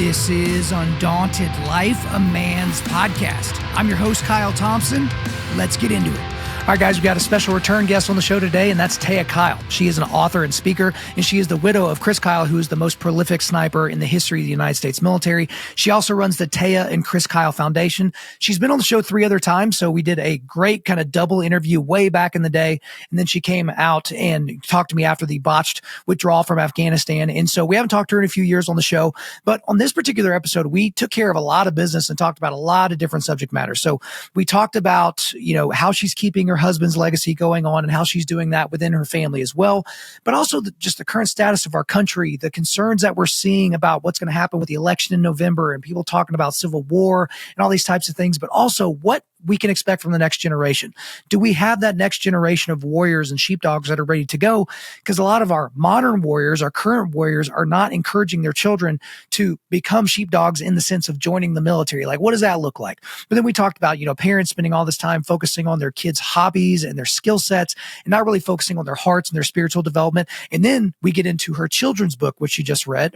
This is Undaunted.Life, a man's podcast. I'm your host, Kyle Thompson. Let's get into it. All right, guys, we got a special return guest on the show today, and that's Taya Kyle. She is an author and speaker, and she is the widow of Chris Kyle, who is the most prolific sniper in the history of the United States military. She also runs the Taya and Chris Kyle Foundation. She's been on the show 3 other times, so we did a great kind of double interview way back in the day, and then she came out and talked to me after the botched withdrawal from Afghanistan, and so we haven't talked to her in a few years on the show, but on this particular episode, we took care of a lot of business and talked about a lot of different subject matters. So we talked about, how she's keeping her husband's legacy going on and how she's doing that within her family as well, but also just the current status of our country, the concerns that we're seeing about what's going to happen with the election in November and people talking about civil war and all these types of things, but also what we can expect from the next generation. Do we have that next generation of warriors and sheepdogs that are ready to go? Because a lot of our modern warriors, our current warriors, are not encouraging their children to become sheepdogs in the sense of joining the military. Like, what does that look like? But then we talked about, parents spending all this time focusing on their kids' hobbies and their skill sets and not really focusing on their hearts and their spiritual development. And then we get into her children's book, which she just read,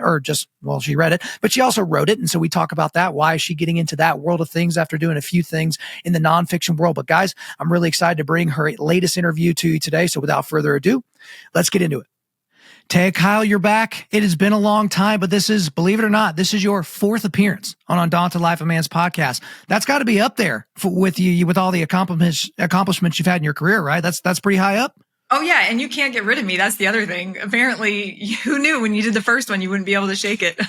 she read it, but she also wrote it. And so we talk about that. Why is she getting into that world of things after doing a few things in the nonfiction world? But guys, I'm really excited to bring her latest interview to you today. So without further ado, let's get into it. Taya Kyle, you're back. It has been a long time, but this is, believe it or not, this is your 4th appearance on Undaunted.Life, a man's podcast. That's got to be up there with you, with all the accomplishments you've had in your career, right? That's pretty high up. Oh yeah. And you can't get rid of me. That's the other thing. Apparently, who knew when you did the first one, you wouldn't be able to shake it.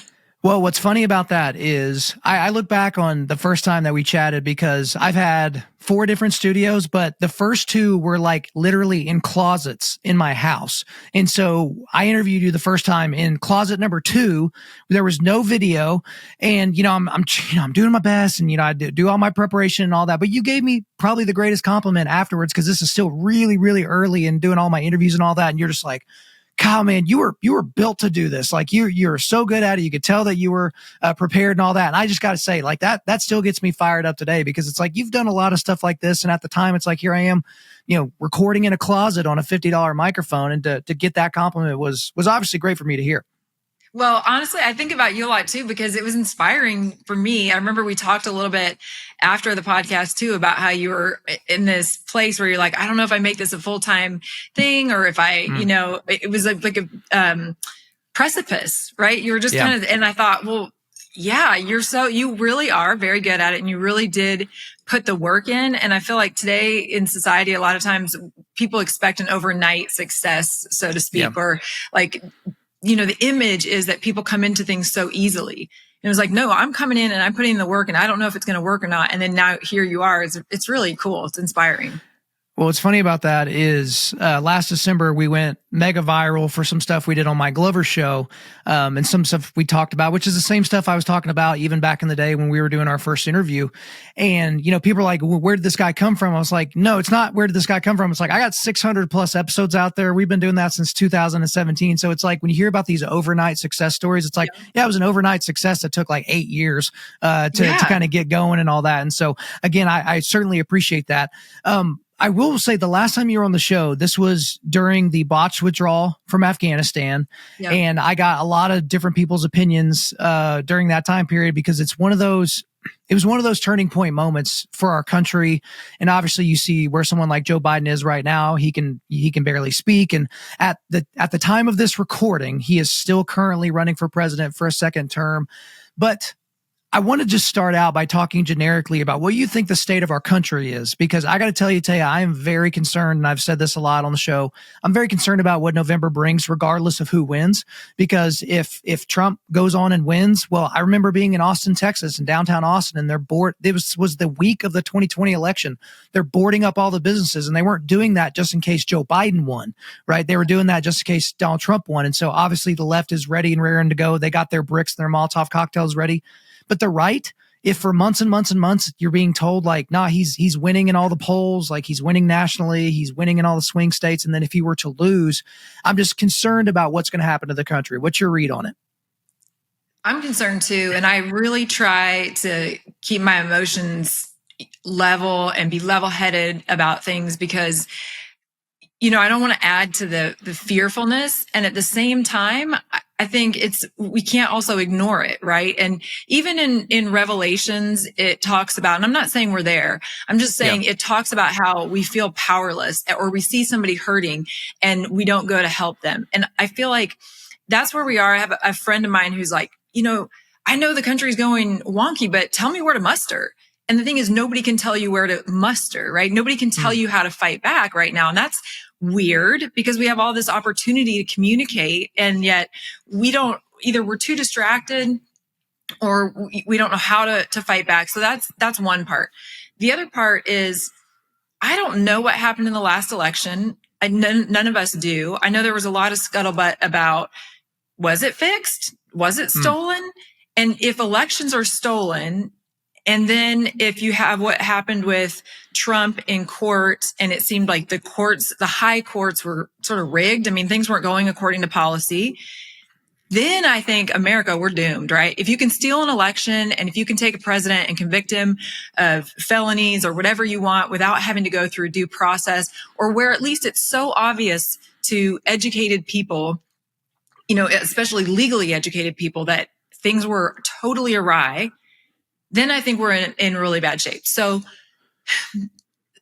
Well, what's funny about that is I look back on the first time that we chatted because I've had 4 different studios, but the first 2 were like literally in closets in my house. And so I interviewed you the first time in closet number 2. There was no video, and I'm doing my best, and I do all my preparation and all that. But you gave me probably the greatest compliment afterwards because this is still really, really early and doing all my interviews and all that. And you're just like, Kyle, man, you were built to do this. Like you're so good at it. You could tell that you were prepared and all that. And I just got to say, like that still gets me fired up today because it's like you've done a lot of stuff like this. And at the time, it's like here I am, recording in a closet on a $50 microphone, and to get that compliment was obviously great for me to hear. Well, honestly, I think about you a lot too, because it was inspiring for me. I remember we talked a little bit after the podcast too about how you were in this place where you're like, I don't know if I make this a full-time thing or if I, it was like a precipice, right? You were just kind of, and I thought, well, yeah, you really are very good at it, and you really did put the work in. And I feel like today in society, a lot of times people expect an overnight success, so to speak, or like, the image is that people come into things so easily. And it was like, no, I'm coming in and I'm putting in the work and I don't know if it's going to work or not. And then now here you are. It's really cool. It's inspiring. Well, what's funny about that is last December, we went mega viral for some stuff we did on my Glover show, and some stuff we talked about, which is the same stuff I was talking about even back in the day when we were doing our first interview. And, people are like, well, where did this guy come from? I was like, no, it's not where did this guy come from? It's like, I got 600 plus episodes out there. We've been doing that since 2017. So it's like when you hear about these overnight success stories, it's like, it was an overnight success that took like 8 years to kind of get going and all that. And so again, I certainly appreciate that. I will say the last time you were on the show, this was during the botched withdrawal from Afghanistan. Yep. And I got a lot of different people's opinions during that time period because it was one of those turning point moments for our country. And obviously you see where someone like Joe Biden is right now. He can barely speak. And at the time of this recording, he is still currently running for president for a second term. But I want to just start out by talking generically about what you think the state of our country is, because I got to tell you, Taya, I am very concerned, and I've said this a lot on the show. I'm very concerned about what November brings, regardless of who wins, because if Trump goes on and wins, well, I remember being in Austin, Texas, in downtown Austin, and it was the week of the 2020 election. They're boarding up all the businesses, and they weren't doing that just in case Joe Biden won, right? They were doing that just in case Donald Trump won. And so obviously the left is ready and raring to go. They got their bricks and their Molotov cocktails ready. But the right, if for months and months and months you're being told like, nah, he's winning in all the polls, like he's winning nationally, he's winning in all the swing states, and then if he were to lose, I'm just concerned about what's going to happen to the country. What's your read on it? I'm concerned too, and I really try to keep my emotions level and be level-headed about things because, I don't want to add to the fearfulness, and at the same time, I think we can't also ignore it, right? And even in Revelations, it talks about, and I'm not saying we're there, I'm just saying it talks about how we feel powerless, or we see somebody hurting and we don't go to help them. And I feel like that's where we are. I have a friend of mine who's like, I know the country's going wonky, but tell me where to muster. And the thing is, nobody can tell you where to muster, right? Nobody can tell you how to fight back right now. And that's weird, because we have all this opportunity to communicate, and yet we don't, either we're too distracted or we don't know how to fight back. So that's one part. The other part is, I don't know what happened in the last election. None of us do. I know there was a lot of scuttlebutt about, was it fixed? Was it stolen? And if elections are stolen, and then if you have what happened with Trump in court, and it seemed like the high courts were sort of rigged. I mean, things weren't going according to policy. Then I think America, we're doomed, right? If you can steal an election, and if you can take a president and convict him of felonies or whatever you want without having to go through due process, or where at least it's so obvious to educated people, especially legally educated people, that things were totally awry, then I think we're in really bad shape. So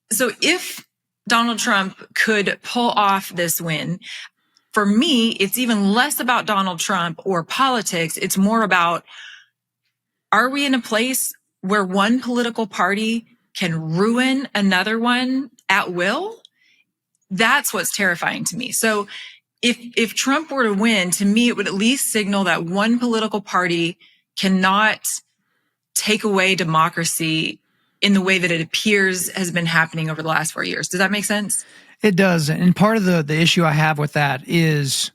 if Donald Trump could pull off this win, for me, it's even less about Donald Trump or politics. It's more about, are we in a place where one political party can ruin another one at will? That's what's terrifying to me. So if Trump were to win, to me, it would at least signal that one political party cannot take away democracy in the way that it appears has been happening over the last 4 years. Does that make sense? It does. And part of the issue I have with that is,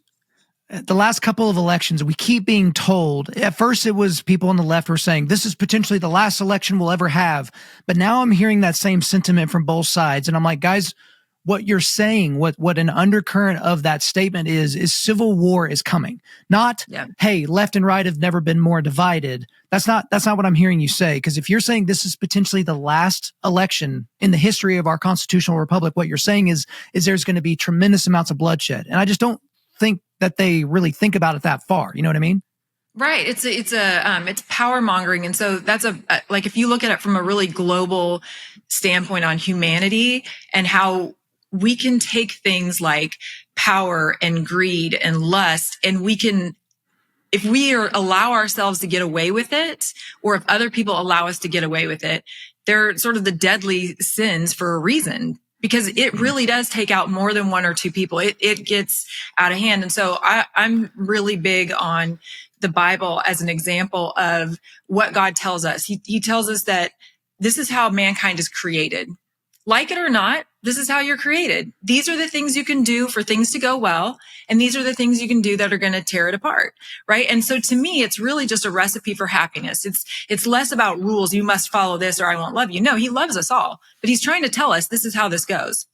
the last couple of elections, we keep being told, at first it was people on the left were saying, this is potentially the last election we'll ever have. But now I'm hearing that same sentiment from both sides. And I'm like, guys, what you're saying, what an undercurrent of that statement is civil war is coming. Not, hey, left and right have never been more divided. That's not what I'm hearing you say. Because if you're saying this is potentially the last election in the history of our constitutional republic, what you're saying is there's going to be tremendous amounts of bloodshed. And I just don't think that they really think about it that far. You know what I mean? Right. It's power mongering. And so that's like, if you look at it from a really global standpoint on humanity and how we can take things like power and greed and lust, and if we allow ourselves to get away with it, or if other people allow us to get away with it, they're sort of the deadly sins for a reason, because it really does take out more than one or two people. It gets out of hand. And so I'm really big on the Bible as an example of what God tells us. He tells us that this is how mankind is created. Like it or not, this is how you're created. These are the things you can do for things to go well, and these are the things you can do that are going to tear it apart, right? And so to me, it's really just a recipe for happiness. It's less about rules. You must follow this or I won't love you. No, he loves us all, but he's trying to tell us this is how this goes.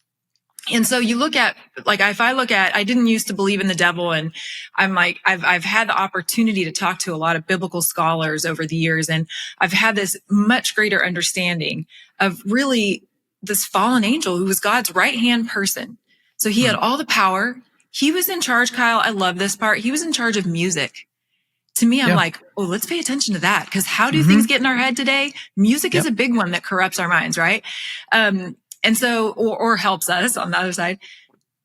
And so you look at, like, if I look at, I didn't used to believe in the devil, and I'm like, I've had the opportunity to talk to a lot of biblical scholars over the years, and I've had this much greater understanding of really this fallen angel who was God's right-hand person. So he had all the power. He was in charge, Kyle. I love this part. He was in charge of music. To me, I'm like, oh, let's pay attention to that. Because how do things get in our head today? Music is a big one that corrupts our minds, right? And so, or helps us on the other side.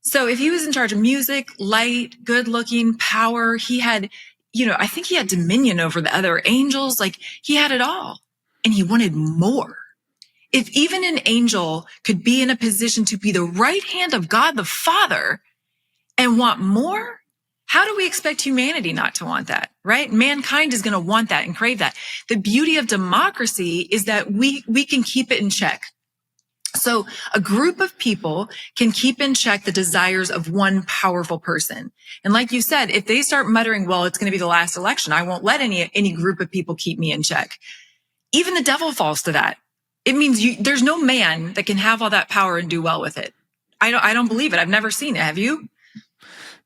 So if he was in charge of music, light, good looking, power, he had, I think he had dominion over the other angels. Like, he had it all, and he wanted more. If even an angel could be in a position to be the right hand of God the Father and want more, how do we expect humanity not to want that, right? Mankind is going to want that and crave that. The beauty of democracy is that we can keep it in check. So a group of people can keep in check the desires of one powerful person. And like you said, if they start muttering, well, it's going to be the last election, I won't let any group of people keep me in check. Even the devil falls to that. It means there's no man that can have all that power and do well with it. I don't believe it. I've never seen it. Have you?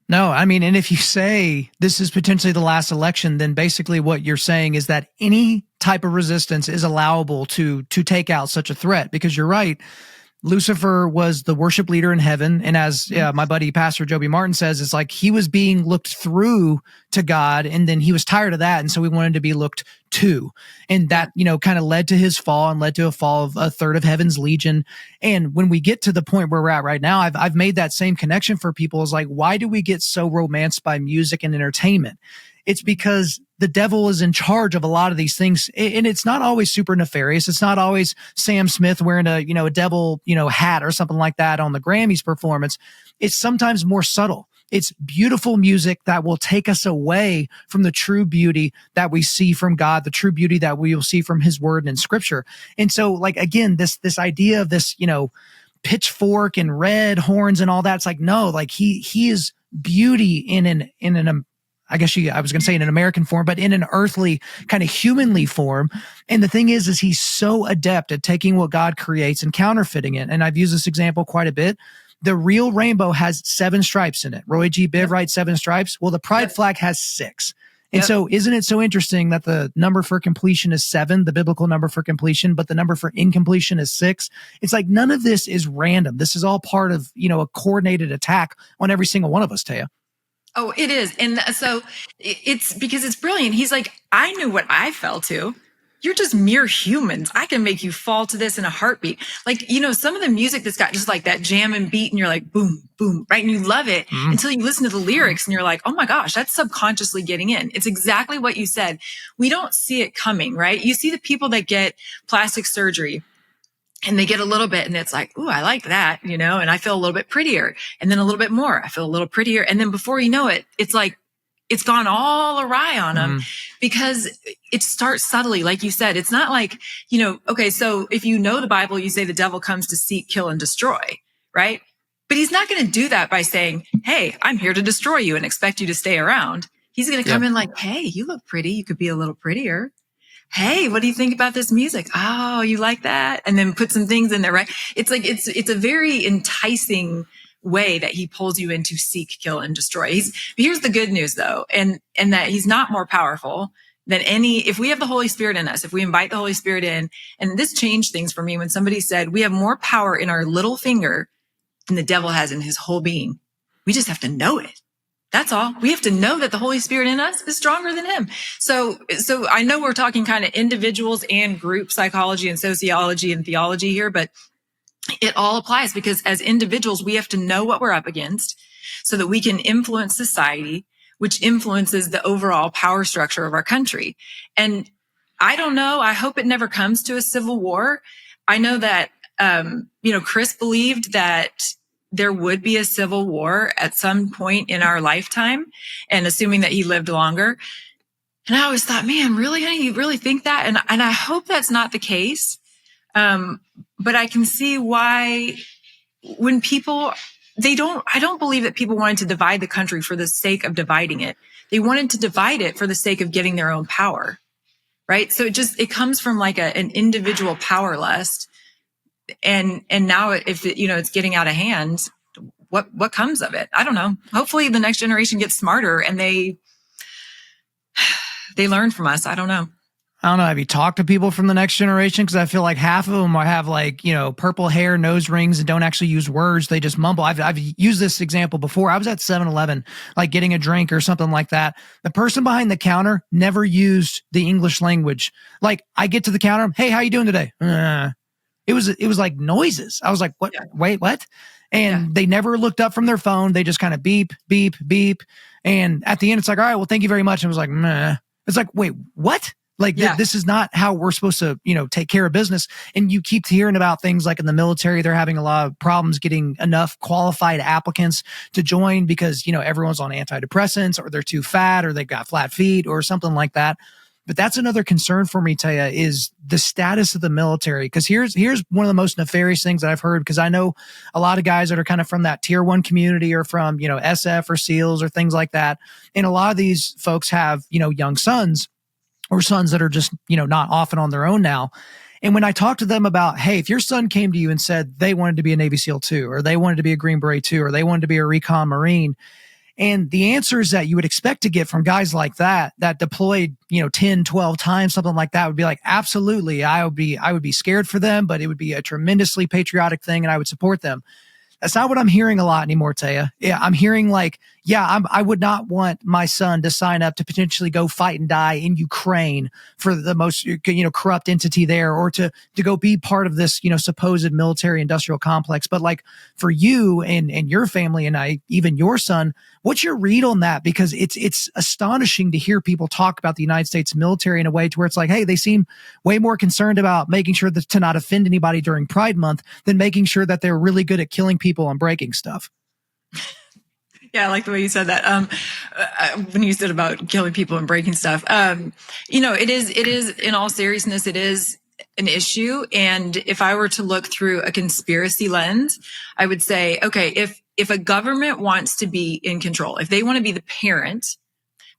No, I mean, and if you say this is potentially the last election, then basically what you're saying is that any type of resistance is allowable to take out such a threat, because you're right. Lucifer was the worship leader in heaven. And as my buddy, Pastor Joby Martin says, it's like he was being looked through to God, and then he was tired of that. And so he wanted to be looked to. And that, kind of led to his fall and led to a fall of a third of heaven's legion. And when we get to the point where we're at right now, I've made that same connection for people. Is like, why do we get so romanced by music and entertainment? It's because the devil is in charge of a lot of these things. And it's not always super nefarious. It's not always Sam Smith wearing a devil, hat or something like that on the Grammys performance. It's sometimes more subtle. It's beautiful music that will take us away from the true beauty that we see from God, the true beauty that we will see from his word and in scripture. And so, like, again, this idea of this, pitchfork and red horns and all that, it's like, no, like he is beauty in an I guess I was going to say in an American form, but in an earthly kind of humanly form. And the thing is he's so adept at taking what God creates and counterfeiting it. And I've used this example quite a bit. The real rainbow has 7 stripes in it. Roy G. Biv writes 7 stripes. Well, the pride flag has 6. And so isn't it so interesting that the number for completion is 7, the biblical number for completion, but the number for incompletion is 6? It's like none of this is random. This is all part of, a coordinated attack on every single one of us, Taya. Oh, it is. And so it's because it's brilliant. He's like, I knew what I fell to. You're just mere humans. I can make you fall to this in a heartbeat. Like, some of the music that's got just like that jam and beat and you're like, boom, boom, right? And you love it until you listen to the lyrics and you're like, oh my gosh, that's subconsciously getting in. It's exactly what you said. We don't see it coming, right? You see the people that get plastic surgery and they get a little bit and it's like, ooh, I like that, and I feel a little bit prettier. And then a little bit more, I feel a little prettier. And then before you know it, it's like, it's gone all awry on them because it starts subtly. Like you said, it's not like, okay, so if the Bible, you say the devil comes to seek, kill, and destroy, right? But he's not going to do that by saying, hey, I'm here to destroy you and expect you to stay around. He's going to come in like, hey, you look pretty. You could be a little prettier. Hey, what do you think about this music? Oh, you like that? And then put some things in there, right? It's like, it's a very enticing way that he pulls you into seek, kill, and destroy. Here's the good news though, and that he's not more powerful than if we have the Holy Spirit in us, if we invite the Holy Spirit in, and this changed things for me when somebody said, we have more power in our little finger than the devil has in his whole being. We just have to know it. That's all. We have to know that the Holy Spirit in us is stronger than him. So I know we're talking kind of individuals and group psychology and sociology and theology here, but it all applies because as individuals, we have to know what we're up against so that we can influence society, which influences the overall power structure of our country. And I don't know. I hope it never comes to a civil war. I know that, Chris believed that there would be a civil war at some point in our lifetime, and assuming that he lived longer. And I always thought, man, really, honey, you really think that? And I hope that's not the case. But I can see why when people, I don't believe that people wanted to divide the country for the sake of dividing it. They wanted to divide it for the sake of getting their own power, right? So it comes from like an individual power lust. And now if it's getting out of hand, what comes of it? I don't know. Hopefully the next generation gets smarter and they learn from us. I don't know. Have you talked to people from the next generation? Because I feel like half of them have like, purple hair, nose rings, and don't actually use words. They just mumble. I've used this example before. I was at 7-Eleven, like getting a drink or something like that. The person behind the counter never used the English language. Like I get to the counter, hey, how you doing today? It was like noises. I was like, what? Yeah. Wait, what? And they never looked up from their phone. They just kind of beep, beep, beep. And at the end, it's like, all right, well, thank you very much. And it was like, meh. It's like, wait, what? Like this is not how we're supposed to, take care of business. And you keep hearing about things like in the military, they're having a lot of problems getting enough qualified applicants to join because, everyone's on antidepressants or they're too fat or they've got flat feet or something like that. But that's another concern for me, Taya, is the status of the military. Because here's one of the most nefarious things that I've heard, because I know a lot of guys that are kind of from that tier 1 community or from, SF or SEALs or things like that. And a lot of these folks have, young sons or sons that are just, not often on their own now. And when I talk to them about, hey, if your son came to you and said they wanted to be a Navy SEAL too, or they wanted to be a Green Beret too, or they wanted to be a recon Marine, And the answers that you would expect to get from guys like that deployed, 10, 12 times, something like that, would be like, absolutely, I would be scared for them, but it would be a tremendously patriotic thing and I would support them. That's not what I'm hearing a lot anymore, Taya. Yeah, I'm hearing like, I would not want my son to sign up to potentially go fight and die in Ukraine for the most, corrupt entity there, or to go be part of this, supposed military industrial complex. But like for you and your family and even your son, what's your read on that? Because it's astonishing to hear people talk about the United States military in a way to where it's like, hey, they seem way more concerned about making sure to not offend anybody during Pride Month than making sure that they're really good at killing people and breaking stuff. Yeah, I like the way you said that. When you said about killing people and breaking stuff, it is in all seriousness, it is an issue. And if I were to look through a conspiracy lens, I would say, okay, if a government wants to be in control, if they want to be the parent,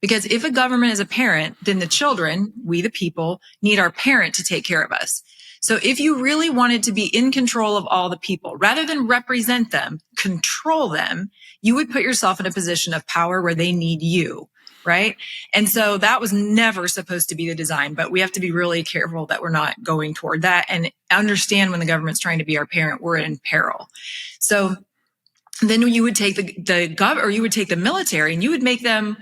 because if a government is a parent, then the children, we the people, need our parent to take care of us. So if you really wanted to be in control of all the people, rather than represent them, control them, you would put yourself in a position of power where they need you, right? And so that was never supposed to be the design, but we have to be really careful that we're not going toward that and understand when the government's trying to be our parent, we're in peril. So then you would take you would take the military and you would make them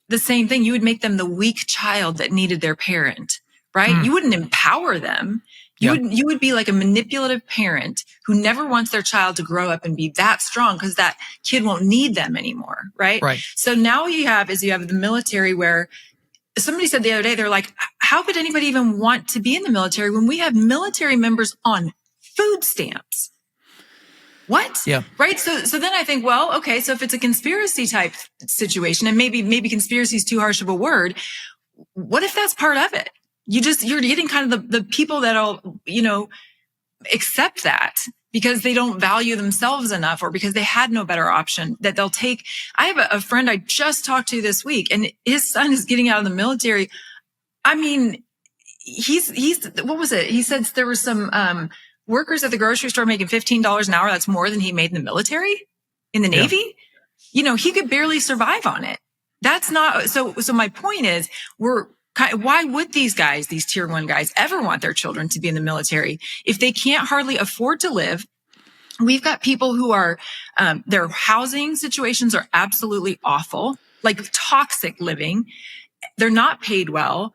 the same thing. You would make them the weak child that needed their parent, right? You wouldn't empower them. You would be like a manipulative parent who never wants their child to grow up and be that strong because that kid won't need them anymore, right? Right. So now you have the military where somebody said the other day, they're like, how could anybody even want to be in the military when we have military members on food stamps? What? Yeah. Right. So then I think, well, okay, so if it's a conspiracy type situation, and maybe conspiracy is too harsh of a word, what if that's part of it? You're getting kind of the people that'll, accept that because they don't value themselves enough or because they had no better option that they'll take. I have a friend I just talked to this week and his son is getting out of the military. I mean, he's what was it? He said there were some, workers at the grocery store making $15 an hour. That's more than he made in the military, in the Navy. He could barely survive on it. That's not, so my point is why would these guys, these tier 1 guys, ever want their children to be in the military if they can't hardly afford to live? We've got people who are, their housing situations are absolutely awful, like toxic living. They're not paid well.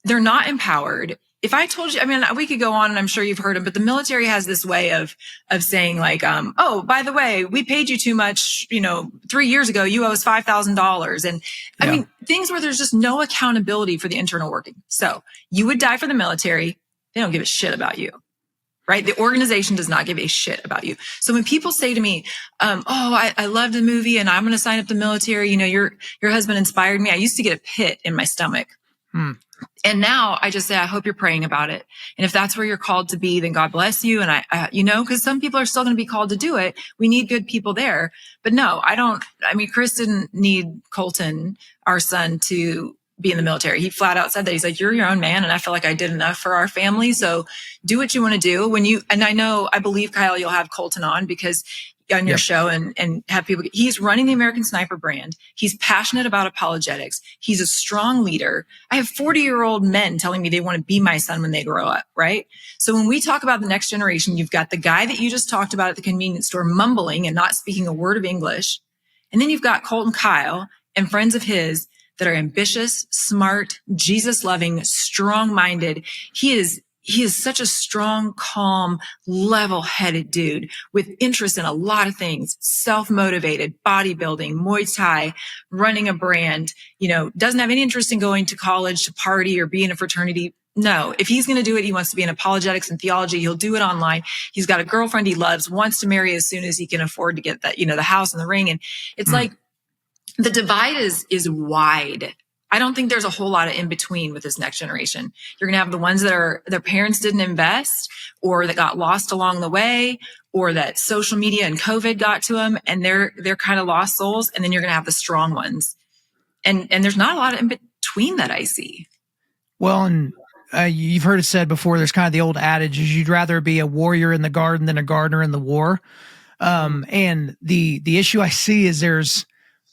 They're not empowered. If I told you, we could go on and I'm sure you've heard them, but the military has this way of saying like, oh, by the way, we paid you too much, 3 years ago, you owe us $5,000. And things where there's just no accountability for the internal working. So you would die for the military. They don't give a shit about you, right? The organization does not give a shit about you. So when people say to me, I loved the movie and I'm going to sign up the military. Your husband inspired me. I used to get a pit in my stomach. And now I just say, I hope you're praying about it. And if that's where you're called to be, then God bless you. And because some people are still going to be called to do it. We need good people there. But no, Chris didn't need Colton, our son, to be in the military. He flat out said that. He's like, you're your own man. And I feel like I did enough for our family. So do what you want to do I believe, Kyle, you'll have Colton on because on your show and have people, he's running the American Sniper brand. He's passionate about apologetics. He's a strong leader. I have 40-year-old men telling me they want to be my son when they grow up, right? So when we talk about the next generation, you've got the guy that you just talked about at the convenience store mumbling and not speaking a word of English. And then you've got Colton Kyle and friends of his that are ambitious, smart, Jesus-loving, strong-minded. He is such a strong, calm, level-headed dude with interest in a lot of things, self-motivated, bodybuilding, Muay Thai, running a brand, doesn't have any interest in going to college to party or be in a fraternity. No, if he's going to do it, he wants to be in apologetics and theology. He'll do it online. He's got a girlfriend he loves, wants to marry as soon as he can afford to get that, the house and the ring. And it's like the divide is wide. I don't think there's a whole lot of in between with this next generation. You're going to have the ones that their parents didn't invest or that got lost along the way or that social media and COVID got to them and they're kind of lost souls. And then you're going to have the strong ones. And there's not a lot of in between that I see. Well, and you've heard it said before, there's kind of the old adage is you'd rather be a warrior in the garden than a gardener in the war. And the issue I see is there's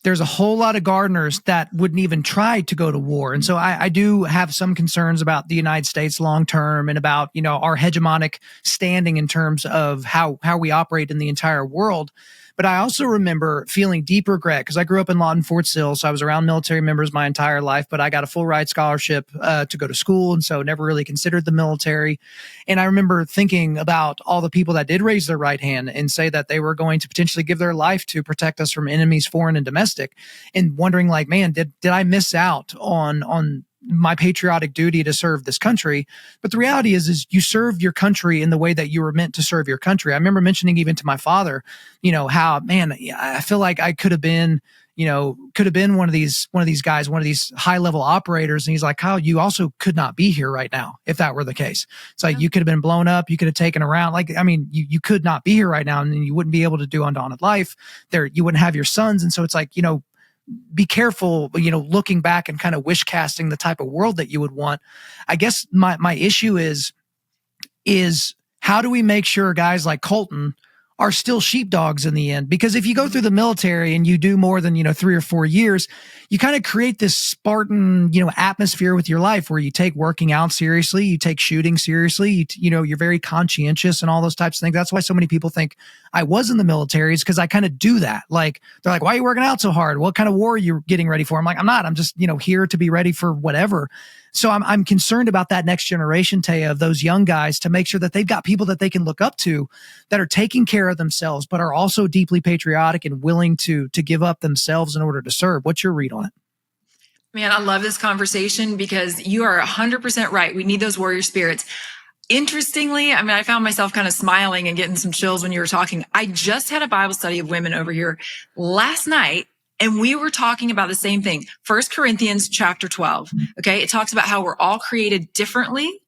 there's a whole lot of gardeners that wouldn't even try to go to war. And so I do have some concerns about the United States long term and about, our hegemonic standing in terms of how we operate in the entire world. But I also remember feeling deep regret because I grew up in Lawton, Fort Sill, so I was around military members my entire life, but I got a full ride scholarship to go to school, and so never really considered the military. And I remember thinking about all the people that did raise their right hand and say that they were going to potentially give their life to protect us from enemies, foreign and domestic, and wondering like, man, did I miss out on my patriotic duty to serve this country? But the reality is you served your country in the way that you were meant to serve your country. I remember mentioning even to my father, how, man, I feel like I could have been one of these guys, one of these high level operators. And he's like, Kyle, you also could not be here right now if that were the case. It's like, you could have been blown up. You could have taken around. You could not be here right now, and you wouldn't be able to do Undaunted.Life there. You wouldn't have your sons. And so it's like, be careful, looking back and kind of wish casting the type of world that you would want. I guess my issue is how do we make sure guys like Colton are still sheepdogs in the end? Because if you go through the military and you do more than, 3 or 4 years, you kind of create this Spartan, atmosphere with your life where you take working out seriously, you take shooting seriously, you're very conscientious and all those types of things. That's why so many people think I was in the military, is because I kind of do that. Like, they're like, why are you working out so hard? What kind of war are you getting ready for? I'm like, I'm not. I'm just, here to be ready for whatever. So I'm concerned about that next generation, Taya, of those young guys, to make sure that they've got people that they can look up to that are taking care of themselves, but are also deeply patriotic and willing to give up themselves in order to serve. What's your read on it? Man, I love this conversation because you are 100% right. We need those warrior spirits. Interestingly, I found myself kind of smiling and getting some chills when you were talking. I just had a Bible study of women over here last night, and we were talking about the same thing. 1 Corinthians chapter 12. Okay. It talks about how we're all created differently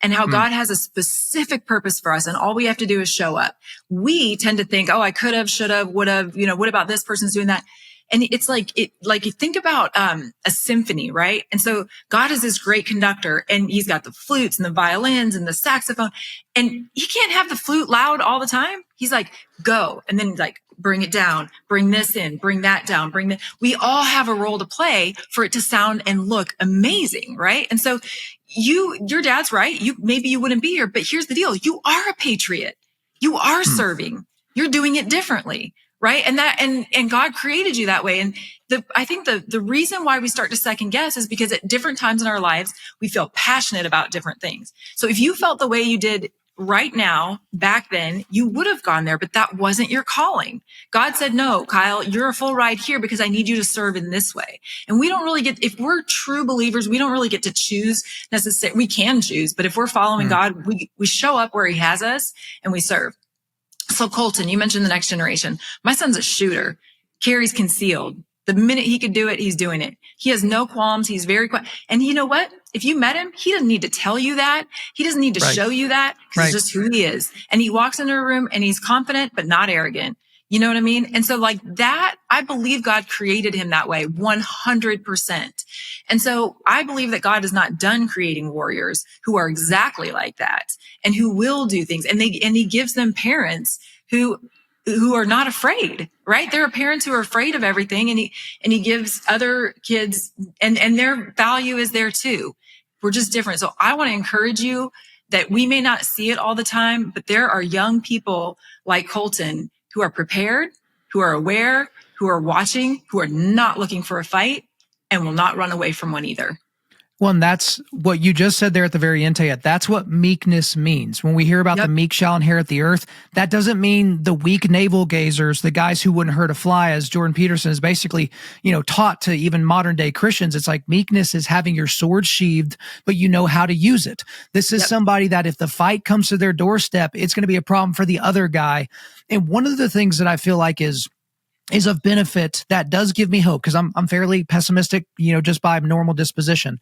and how God has a specific purpose for us. And all we have to do is show up. We tend to think, oh, I could have, should have, would have, what about this person's doing that? And it's like you think about, a symphony, right? And so God is this great conductor, and he's got the flutes and the violins and the saxophone, and he can't have the flute loud all the time. He's like, go. And then like, bring it down, bring this in, bring that down, bring that. We all have a role to play for it to sound and look amazing, right? And so your dad's right. Maybe you wouldn't be here, but here's the deal. You are a patriot. You are serving. You're doing it differently, right? And God created you that way. And I think the reason why we start to second guess is because at different times in our lives, we feel passionate about different things. So if you felt the way you did right now, back then, you would have gone there, but that wasn't your calling. God said, no, Kyle, you're a full ride here because I need you to serve in this way. And we don't really if we're true believers, we don't really get to choose necessarily. We can choose, but if we're following God, we show up where he has us and we serve. So Colton, you mentioned the next generation. My son's a shooter, carries concealed. The minute he could do it, he's doing it. He has no qualms. He's very quiet. And you know what? If you met him, he doesn't need to tell you that. He doesn't need to show you that, because it's just who he is. And he walks into a room and he's confident, but not arrogant. You know what I mean? And so like that, I believe God created him that way 100%. And so I believe that God is not done creating warriors who are exactly like that and who will do things. And he gives them parents who are not afraid, right? There are parents who are afraid of everything, and he gives other kids, and their value is there too. We're just different. So I want to encourage you that we may not see it all the time, but there are young people like Colton who are prepared, who are aware, who are watching, who are not looking for a fight, and will not run away from one either. Well, and that's what you just said there at the very end, Taya. That's what meekness means. When we hear about the meek shall inherit the earth, that doesn't mean the weak navel gazers, the guys who wouldn't hurt a fly, as Jordan Peterson is basically, taught to even modern day Christians. It's like meekness is having your sword sheathed, but you know how to use it. This is somebody that if the fight comes to their doorstep, it's going to be a problem for the other guy. And one of the things that I feel like is of benefit that does give me hope, because I'm fairly pessimistic, just by normal disposition,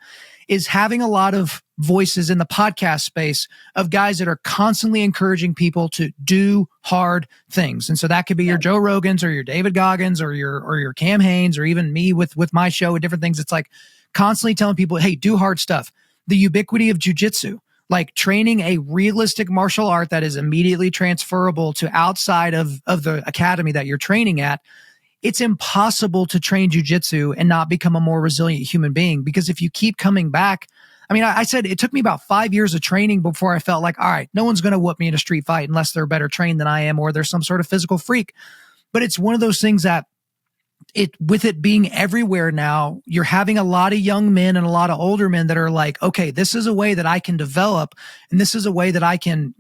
is having a lot of voices in the podcast space of guys that are constantly encouraging people to do hard things. And so that could be your Joe Rogans or your David Goggins or your Cam Hanes, or even me with my show and different things. It's like constantly telling people, hey, do hard stuff. The ubiquity of jujitsu, like training a realistic martial art that is immediately transferable to outside of the academy that you're training at. it's impossible to train jujitsu and not become a more resilient human being. Because if you keep coming back, I mean, I said it took me about 5 years of training before I felt like, all right, no one's going to whoop me in a street fight unless they're better trained than I am or they're some sort of physical freak. But it's one of those things that with it being everywhere now, you're having a lot of young men and a lot of older men that are like, okay, this is a way that I can develop, and this is a way that I can,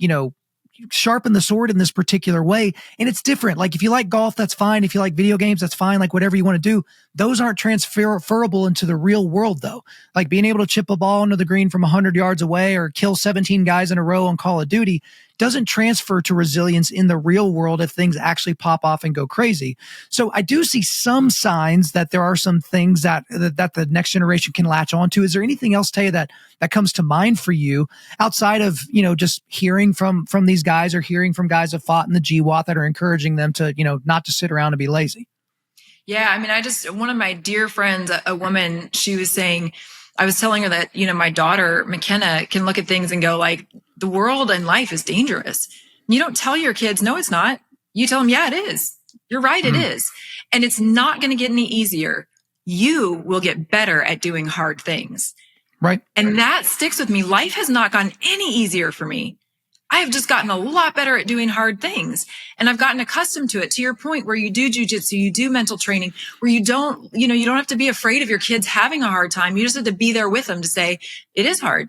sharpen the sword in this particular way. And it's different. Like if you like golf, that's fine. If you like video games, that's fine. Like whatever you want to do, those aren't transferable into the real world though. Like being able to chip a ball into the green from 100 yards away or kill 17 guys in a row on Call of Duty doesn't transfer to resilience in the real world if things actually pop off and go crazy. So I do see some signs that there are some things that the next generation can latch onto. Is there anything else, Taya, that comes to mind for you outside of, just hearing from these guys or hearing from guys that fought in the GWAT that are encouraging them to, not to sit around and be lazy? Yeah. I mean, one of my dear friends, a woman, she was saying, I was telling her that, my daughter, McKenna, can look at things and go like, the world and life is dangerous. You don't tell your kids, no, it's not. You tell them, yeah, it is. You're right. It is. And it's not going to get any easier. You will get better at doing hard things. Right. And that sticks with me. Life has not gotten any easier for me. I have just gotten a lot better at doing hard things. And I've gotten accustomed to it, to your point, where you do jujitsu, you do mental training, where you don't have to be afraid of your kids having a hard time. You just have to be there with them to say, it is hard.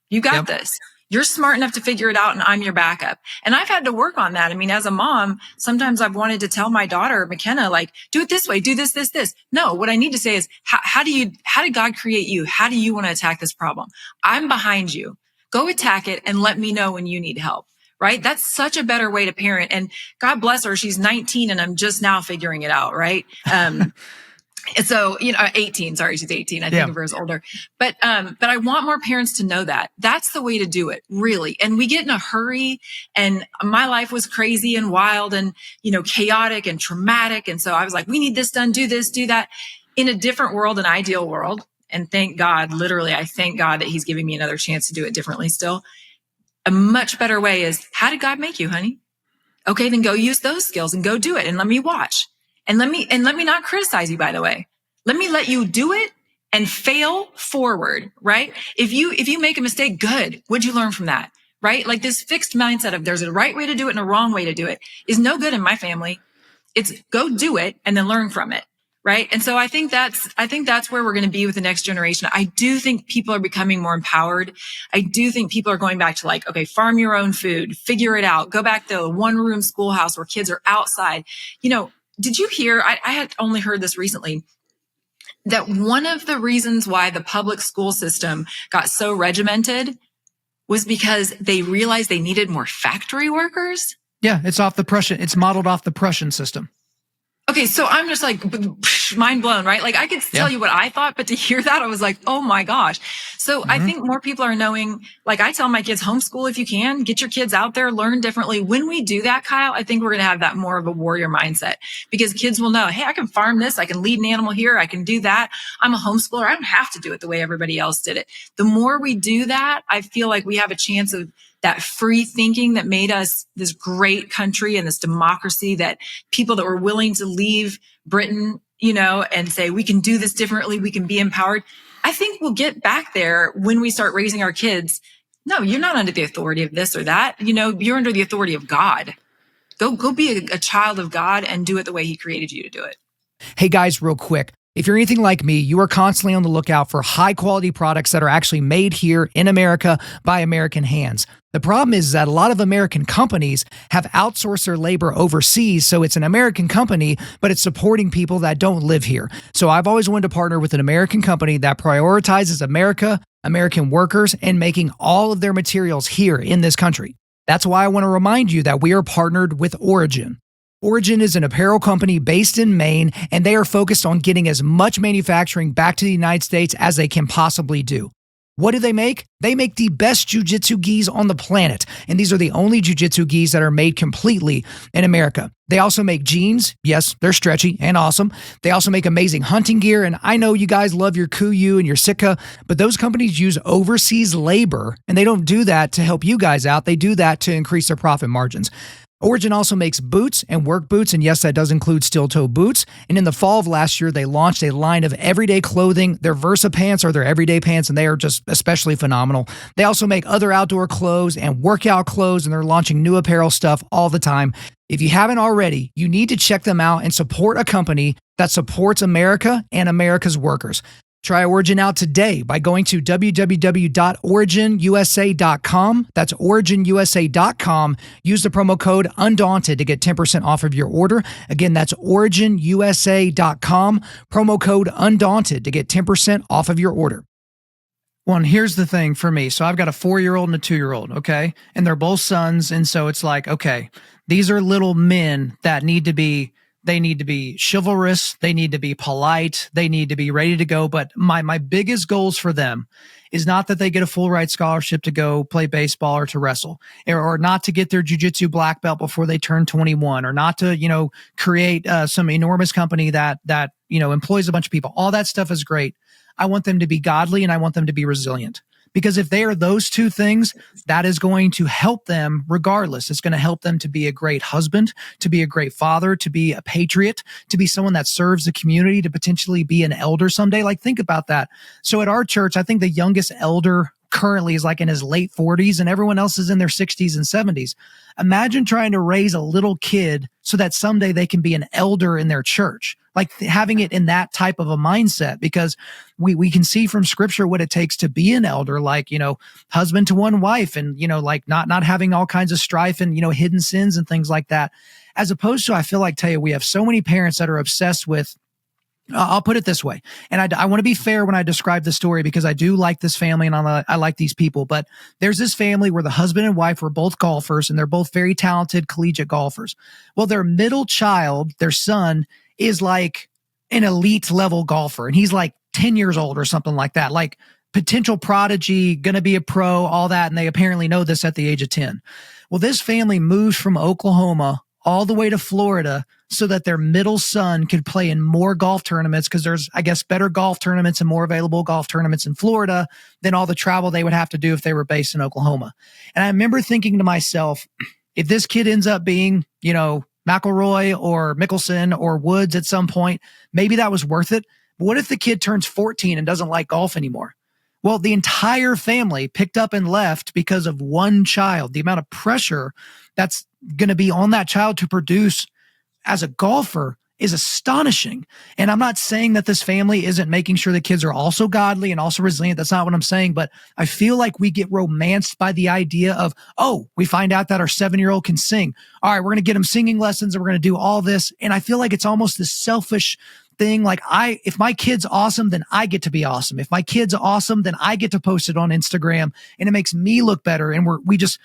You got this. You're smart enough to figure it out, and I'm your backup. And I've had to work on that. I mean, as a mom, sometimes I've wanted to tell my daughter, McKenna, like, do it this way, do this, this, this. No, what I need to say is, how did God create you? How do you want to attack this problem? I'm behind you. Go attack it and let me know when you need help, right? That's such a better way to parent. And God bless her. She's 19 and I'm just now figuring it out, right? And so, 18, sorry, she's 18. I think of her as older. But I want more parents to know that. That's the way to do it, really. And we get in a hurry, and my life was crazy and wild and, chaotic and traumatic. And so I was like, we need this done, do this, do that, in a different world, an ideal world. And thank God, literally, I thank God that he's giving me another chance to do it differently still. A much better way is, how did God make you, honey? Okay, then go use those skills and go do it. And let me watch. And let me not criticize you, by the way. Let me let you do it and fail forward, right? If you make a mistake, good. What'd you learn from that? Right? Like this fixed mindset of there's a right way to do it and a wrong way to do it is no good in my family. It's go do it and then learn from it. Right. And so I think that's where we're going to be with the next generation. I do think people are becoming more empowered. I do think people are going back to like, okay, farm your own food, figure it out, go back to a one room schoolhouse where kids are outside. Did you hear, I had only heard this recently, that one of the reasons why the public school system got so regimented was because they realized they needed more factory workers? Yeah, it's modeled off the Prussian system. Okay, so I'm just like mind blown, right? Like I could tell you what I thought, but to hear that, I was like, oh my gosh. So I think more people are knowing, like I tell my kids, homeschool if you can, get your kids out there, learn differently. When we do that, Kyle, I think we're going to have that more of a warrior mindset because kids will know, hey, I can farm this. I can lead an animal here. I can do that. I'm a homeschooler. I don't have to do it the way everybody else did it. The more we do that, I feel like we have a chance of that free thinking that made us this great country and this democracy, that people that were willing to leave Britain, and say, we can do this differently. We can be empowered. I think we'll get back there when we start raising our kids. No, you're not under the authority of this or that. You're under the authority of God. Go be a child of God and do it the way he created you to do it. Hey guys, real quick. If you're anything like me, you are constantly on the lookout for high quality products that are actually made here in America by American hands. The problem is that a lot of American companies have outsourced their labor overseas, so it's an American company, but it's supporting people that don't live here. So I've always wanted to partner with an American company that prioritizes America, American workers, and making all of their materials here in this country. That's why I want to remind you that we are partnered with Origin. Origin is an apparel company based in Maine, and they are focused on getting as much manufacturing back to the United States as they can possibly do. What do they make? They make the best jiu-jitsu gis on the planet, and these are the only jiu-jitsu gis that are made completely in America. They also make jeans. Yes, they're stretchy and awesome. They also make amazing hunting gear, and I know you guys love your Kuiu and your Sitka, but those companies use overseas labor, and they don't do that to help you guys out. They do that to increase their profit margins. Origin also makes boots and work boots, and yes, that does include steel-toe boots. And in the fall of last year, they launched a line of everyday clothing. Their Versa pants are their everyday pants, and they are just especially phenomenal. They also make other outdoor clothes and workout clothes, and they're launching new apparel stuff all the time. If you haven't already, you need to check them out and support a company that supports America and America's workers. Try Origin out today by going to www.originusa.com. That's originusa.com. Use the promo code Undaunted to get 10% off of your order. Again, that's originusa.com. Promo code Undaunted to get 10% off of your order. Well, and here's the thing for me. So I've got a 4-year-old and a 2-year-old, okay? And they're both sons. And so it's like, okay, these are little men that need to be chivalrous. They need to be polite. They need to be ready to go. But my biggest goals for them is not that they get a full ride scholarship to go play baseball or to wrestle, or not to get their jiu-jitsu black belt before they turn 21, or not to, create some enormous company that employs a bunch of people. All that stuff is great. I want them to be godly and I want them to be resilient. Because if they are those two things, that is going to help them regardless. It's going to help them to be a great husband, to be a great father, to be a patriot, to be someone that serves the community, to potentially be an elder someday. Like, think about that. So at our church, I think the youngest elder currently is like in his late 40s and everyone else is in their 60s and 70s. Imagine trying to raise a little kid so that someday they can be an elder in their church. Like having it in that type of a mindset, because we can see from scripture what it takes to be an elder, like, husband to one wife, and, like not having all kinds of strife and, hidden sins and things like that. As opposed to, I feel like, Taya, we have so many parents that are obsessed with, I'll put it this way. And I want to be fair when I describe the story, because I do like this family and I like these people, but there's this family where the husband and wife were both golfers and they're both very talented collegiate golfers. Well, their middle child, their son, is like an elite level golfer, and he's like 10 years old or something like that, like potential prodigy, going to be a pro, all that. And they apparently know this at the age of 10. Well, this family moved from Oklahoma all the way to Florida so that their middle son could play in more golf tournaments, because there's, I guess, better golf tournaments and more available golf tournaments in Florida than all the travel they would have to do if they were based in Oklahoma. And I remember thinking to myself, if this kid ends up being, McIlroy or Mickelson or Woods at some point, maybe that was worth it. But what if the kid turns 14 and doesn't like golf anymore? Well, the entire family picked up and left because of one child. The amount of pressure that's going to be on that child to produce as a golfer is astonishing. And I'm not saying that this family isn't making sure the kids are also godly and also resilient. That's not what I'm saying. But I feel like we get romanced by the idea of, we find out that our 7-year-old can sing. All right, we're going to get him singing lessons and we're going to do all this. And I feel like it's almost this selfish thing. Like, if my kid's awesome, then I get to be awesome. If my kid's awesome, then I get to post it on Instagram and it makes me look better. And we just,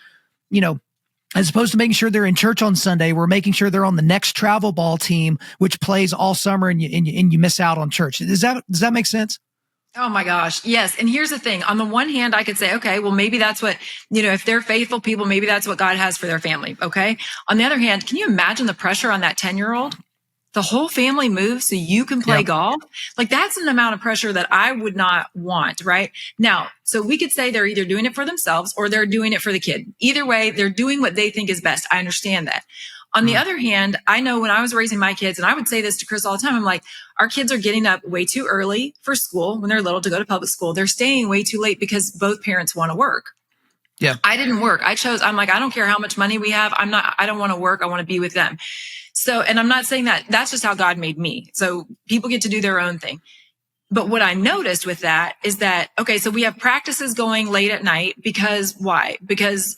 as opposed to making sure they're in church on Sunday, we're making sure they're on the next travel ball team, which plays all summer, and you miss out on church. Does that make sense? Oh my gosh. Yes. And here's the thing. On the one hand, I could say, okay, well, maybe that's what, if they're faithful people, maybe that's what God has for their family. Okay. On the other hand, can you imagine the pressure on that 10-year-old? The whole family moves so you can play golf. Like, that's an amount of pressure that I would not want, right? Now, so we could say they're either doing it for themselves or they're doing it for the kid. Either way, they're doing what they think is best. I understand that. On the other hand, I know when I was raising my kids, and I would say this to Chris all the time, I'm like, our kids are getting up way too early for school when they're little to go to public school. They're staying way too late because both parents want to work. Yeah. I didn't work. I'm like, I don't care how much money we have. I don't want to work. I want to be with them. So, and I'm not saying that that's just how God made me. So people get to do their own thing. But what I noticed with that is that, okay, so we have practices going late at night because why? Because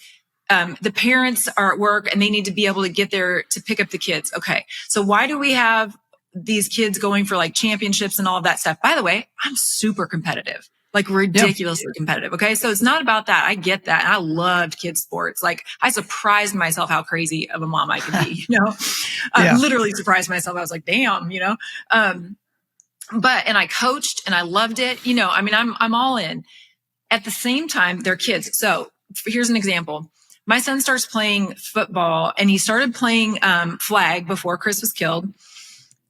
the parents are at work and they need to be able to get there to pick up the kids. Okay. So why do we have these kids going for like championships and all of that stuff? By the way, I'm super competitive. Like ridiculously competitive. Okay. So it's not about that. I get that. And I loved kids sports. Like, I surprised myself how crazy of a mom I could be, I literally surprised myself. I was like, damn, and I coached and I loved it. I'm all in. At the same time, they're kids. So here's an example. My son starts playing football and he started playing flag before Chris was killed.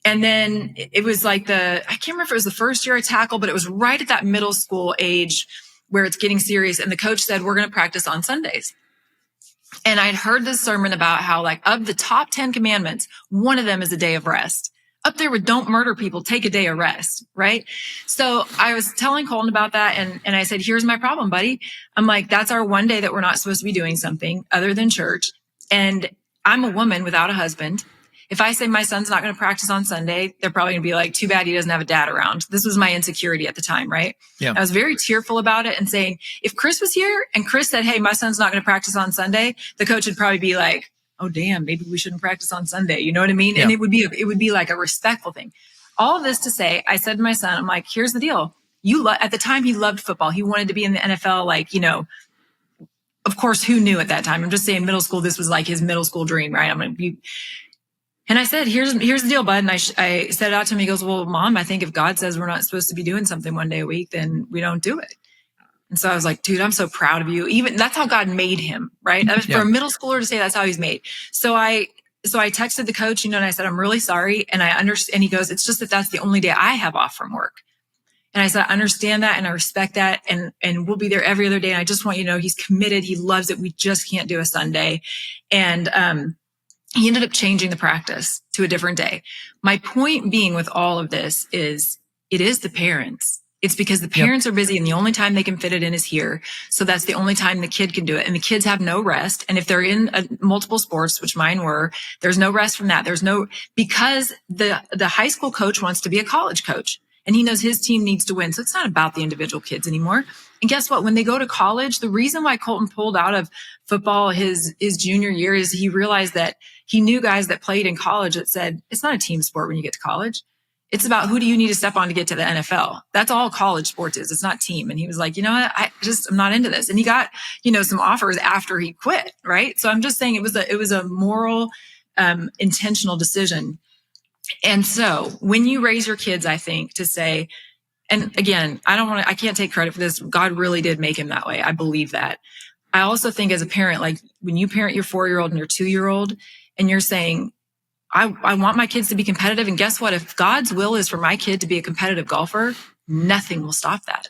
And then it was like I can't remember if it was the first year I tackled, but it was right at that middle school age where it's getting serious. And the coach said, we're going to practice on Sundays. And I'd heard this sermon about how, like, of the top 10 commandments, one of them is a day of rest. Up there with don't murder people, take a day of rest, right? So I was telling Colton about that, and I said, here's my problem, buddy. I'm like, that's our one day that we're not supposed to be doing something other than church. And I'm a woman without a husband. If I say my son's not going to practice on Sunday, they're probably going to be like, too bad he doesn't have a dad around. This was my insecurity at the time, right? Yeah. I was very tearful about it and saying, if Chris was here and Chris said, hey, my son's not going to practice on Sunday, the coach would probably be like, oh, damn, maybe we shouldn't practice on Sunday. You know what I mean? Yeah. And it would be like a respectful thing. All of this to say, I said to my son, I'm like, here's the deal. At the time, he loved football. He wanted to be in the NFL, like, you know, of course, who knew at that time? I'm just saying middle school, this was like his middle school dream, right? I'm going to be. And I said, here's the deal, bud. And I said it out to him. He goes, well, Mom, I think if God says we're not supposed to be doing something one day a week, then we don't do it. And so I was like, dude, I'm so proud of you. Even that's how God made him, right? For a middle schooler to say that's how he's made. So I texted the coach, you know, and I said, I'm really sorry. And I understand. And he goes, it's just that's the only day I have off from work. And I said, I understand that and I respect that. And we'll be there every other day. And I just want you to know he's committed. He loves it. We just can't do a Sunday. And, he ended up changing the practice to a different day. My point being with all of this is it is the parents. It's because the parents are busy and the only time they can fit it in is here. So that's the only time the kid can do it. And the kids have no rest. And if they're in multiple sports, which mine were, there's no rest from that. Because the high school coach wants to be a college coach and he knows his team needs to win. So it's not about the individual kids anymore. And guess what? When they go to college, the reason why Colton pulled out of football his junior year is he realized that he knew guys that played in college that said, it's not a team sport when you get to college. It's about who do you need to step on to get to the NFL. That's all college sports is. It's not team. And he was like, you know what? I'm not into this. And he got, you know, some offers after he quit. Right. So I'm just saying it was a moral, intentional decision. And so when you raise your kids, I think to say, and again, I can't take credit for this. God really did make him that way. I believe that. I also think as a parent, like when you parent your 4-year-old and your 2-year-old and you're saying, I want my kids to be competitive. And guess what? If God's will is for my kid to be a competitive golfer, nothing will stop that.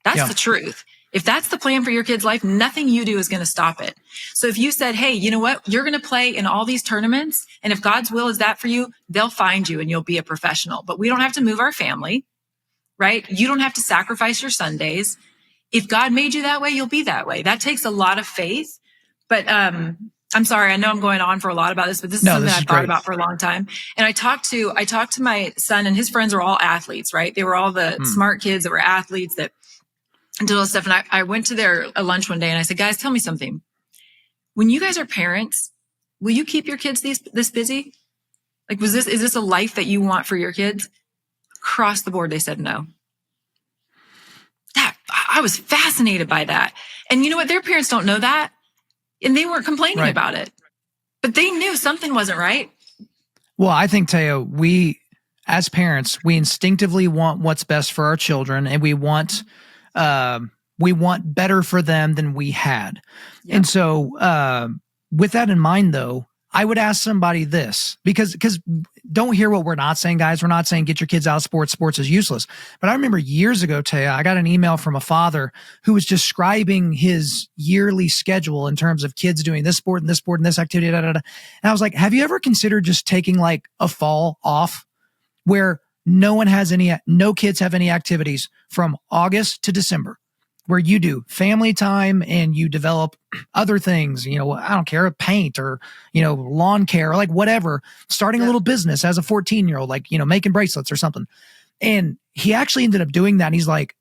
That's the truth. If that's the plan for your kid's life, nothing you do is going to stop it. So if you said, hey, you know what? You're going to play in all these tournaments. And if God's will is that for you, they'll find you and you'll be a professional. But we don't have to move our family, right? You don't have to sacrifice your Sundays. If God made you that way, you'll be that way. That takes a lot of faith. But I'm sorry, I know I'm going on for a lot about this, but this is something I've thought about for a long time. And I talked to my son, and his friends were all athletes, right? They were all the smart kids that were athletes that did all this stuff. And I went to their lunch one day and I said, guys, tell me something. When you guys are parents, will you keep your kids this busy? Like, is this a life that you want for your kids? Across the board, they said no. I was fascinated by that. And you know what? Their parents don't know that. And they weren't complaining about it. But they knew something wasn't right. Well, I think, Taya, we, as parents, we instinctively want what's best for our children, and we want better for them than we had. Yep. And so with that in mind, though, I would ask somebody this, because don't hear what we're not saying, guys. We're not saying get your kids out of sports. Sports is useless. But I remember years ago, Taya, I got an email from a father who was describing his yearly schedule in terms of kids doing this sport and this sport and this activity. And I was like, have you ever considered just taking like a fall off where no kids have any activities from August to December, where you do family time and you develop other things, you know, I don't care, paint or, you know, lawn care, or like whatever, starting a little business as a 14-year-old, like, you know, making bracelets or something. And he actually ended up doing that. And he's like,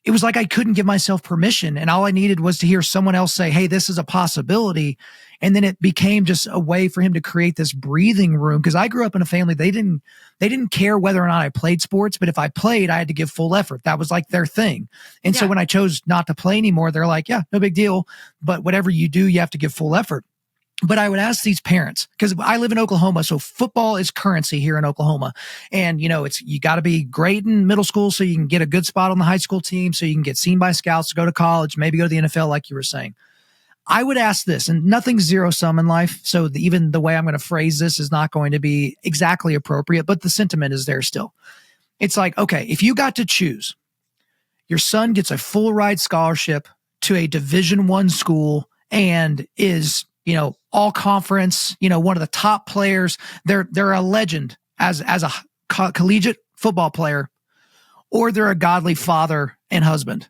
it was like I couldn't give myself permission. And all I needed was to hear someone else say, hey, this is a possibility. And then it became just a way for him to create this breathing room. Because I grew up in a family, they didn't care whether or not I played sports, but if I played, I had to give full effort. That was like their thing. And so when I chose not to play anymore, they're like, yeah, no big deal. But whatever you do, you have to give full effort. But I would ask these parents, because I live in Oklahoma, so football is currency here in Oklahoma. And, you know, you got to be great in middle school so you can get a good spot on the high school team, so you can get seen by scouts to go to college, maybe go to the NFL like you were saying. I would ask this, and nothing's zero sum in life, so even the way I'm going to phrase this is not going to be exactly appropriate, but the sentiment is there still. It's like, okay, if you got to choose, your son gets a full ride scholarship to a Division I school and is, all conference, one of the top players. They're a legend as a collegiate football player, or they're a godly father and husband.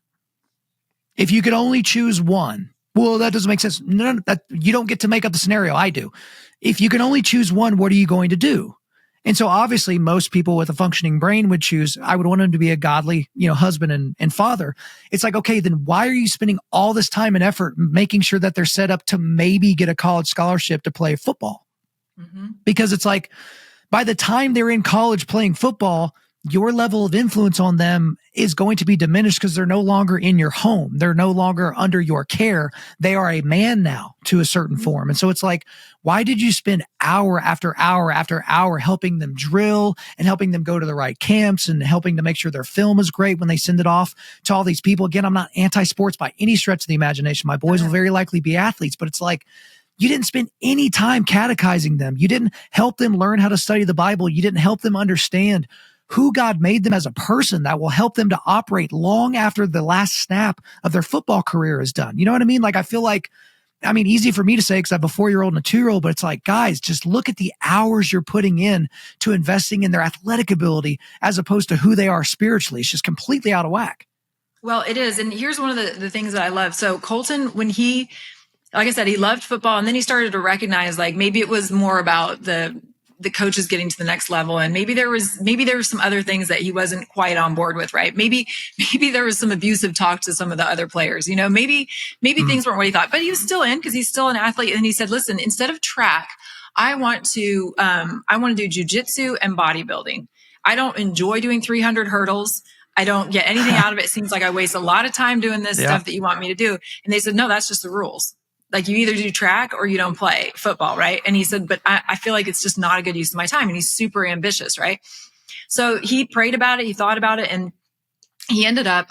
If you could only choose one, well, that doesn't make sense. No, that you don't get to make up the scenario. I do. If you can only choose one, what are you going to do? And so obviously most people with a functioning brain would choose, I would want him to be a godly, husband and father. It's like, okay, then why are you spending all this time and effort making sure that they're set up to maybe get a college scholarship to play football? Mm-hmm. Because it's like, by the time they're in college playing football, your level of influence on them is going to be diminished because they're no longer in your home. They're no longer under your care. They are a man now to a certain form. And so it's like, why did you spend hour after hour after hour helping them drill and helping them go to the right camps and helping to make sure their film is great when they send it off to all these people? Again, I'm not anti-sports by any stretch of the imagination. My boys will very likely be athletes, but it's like, you didn't spend any time catechizing them. You didn't help them learn how to study the Bible. You didn't help them understand who God made them as a person that will help them to operate long after the last snap of their football career is done. You know what I mean? Like, I feel like, easy for me to say because I have a 4-year-old and a 2-year-old, but it's like, guys, just look at the hours you're putting in to investing in their athletic ability as opposed to who they are spiritually. It's just completely out of whack. Well, it is. And here's one of the things that I love. So Colton, when he, like I said, he loved football, and then he started to recognize, like, maybe it was more about the coaches getting to the next level. And maybe there was some other things that he wasn't quite on board with, right? Maybe there was some abusive talk to some of the other players, maybe things weren't what he thought, but he was still in because he's still an athlete. And he said, listen, instead of track, I want to do jujitsu and bodybuilding. I don't enjoy doing 300 hurdles. I don't get anything out of it. It seems like I waste a lot of time doing this stuff that you want me to do. And they said, no, that's just the rules. Like, you either do track or you don't play football, right? And he said, but I feel like it's just not a good use of my time. And he's super ambitious, right? So he prayed about it, he thought about it, and he ended up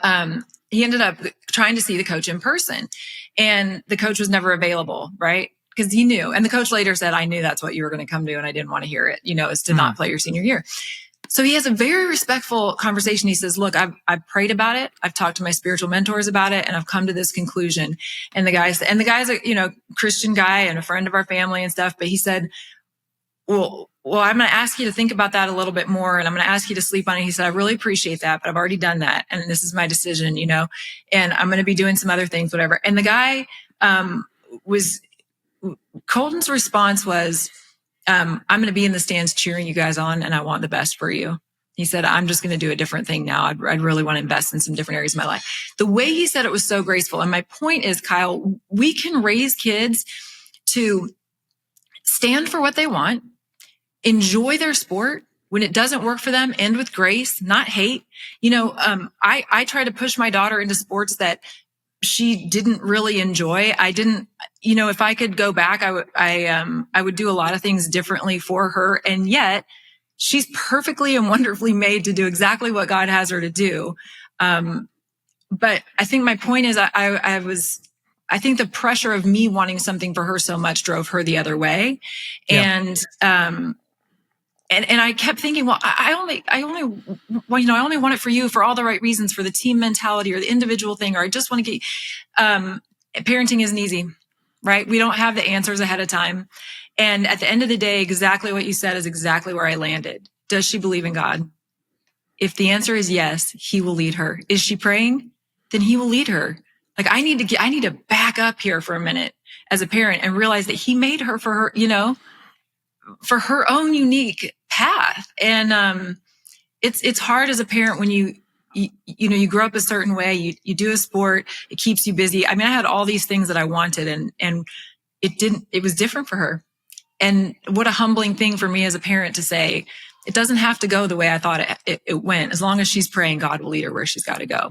trying to see the coach in person. And the coach was never available, right? Because he knew. And the coach later said, I knew that's what you were going to come to, and I didn't want to hear it, is to not play your senior year. So he has a very respectful conversation. He says, look, I've prayed about it. I've talked to my spiritual mentors about it, and I've come to this conclusion. And the guy's a, Christian guy and a friend of our family and stuff. But he said, well, I'm going to ask you to think about that a little bit more, and I'm going to ask you to sleep on it. He said, I really appreciate that, but I've already done that. And this is my decision, and I'm going to be doing some other things, whatever. And the guy, Colton's response was, I'm going to be in the stands cheering you guys on, and I want the best for you. He said, I'm just going to do a different thing now. I'd really want to invest in some different areas of my life. The way he said it was so graceful. And my point is, Kyle, we can raise kids to stand for what they want, enjoy their sport. When it doesn't work for them, end with grace, not hate. I try to push my daughter into sports that she didn't really enjoy. I didn't, if I could go back, I would do a lot of things differently for her. And yet she's perfectly and wonderfully made to do exactly what God has her to do. But I think my point is I think the pressure of me wanting something for her so much drove her the other way. Yeah. And I kept thinking, well, I only want it for you for all the right reasons, for the team mentality or the individual thing, or I just want to get, parenting isn't easy, right? We don't have the answers ahead of time. And at the end of the day, exactly what you said is exactly where I landed. Does she believe in God? If the answer is yes, he will lead her. Is she praying? Then he will lead her. Like, I need to back up here for a minute as a parent and realize that he made her for her, for her own unique path. And it's hard as a parent when you grow up a certain way, you do a sport, it keeps you busy. I mean, I had all these things that I wanted, and it was different for her. And what a humbling thing for me as a parent to say, it doesn't have to go the way I thought it went. As long as she's praying, God will lead her where she's got to go.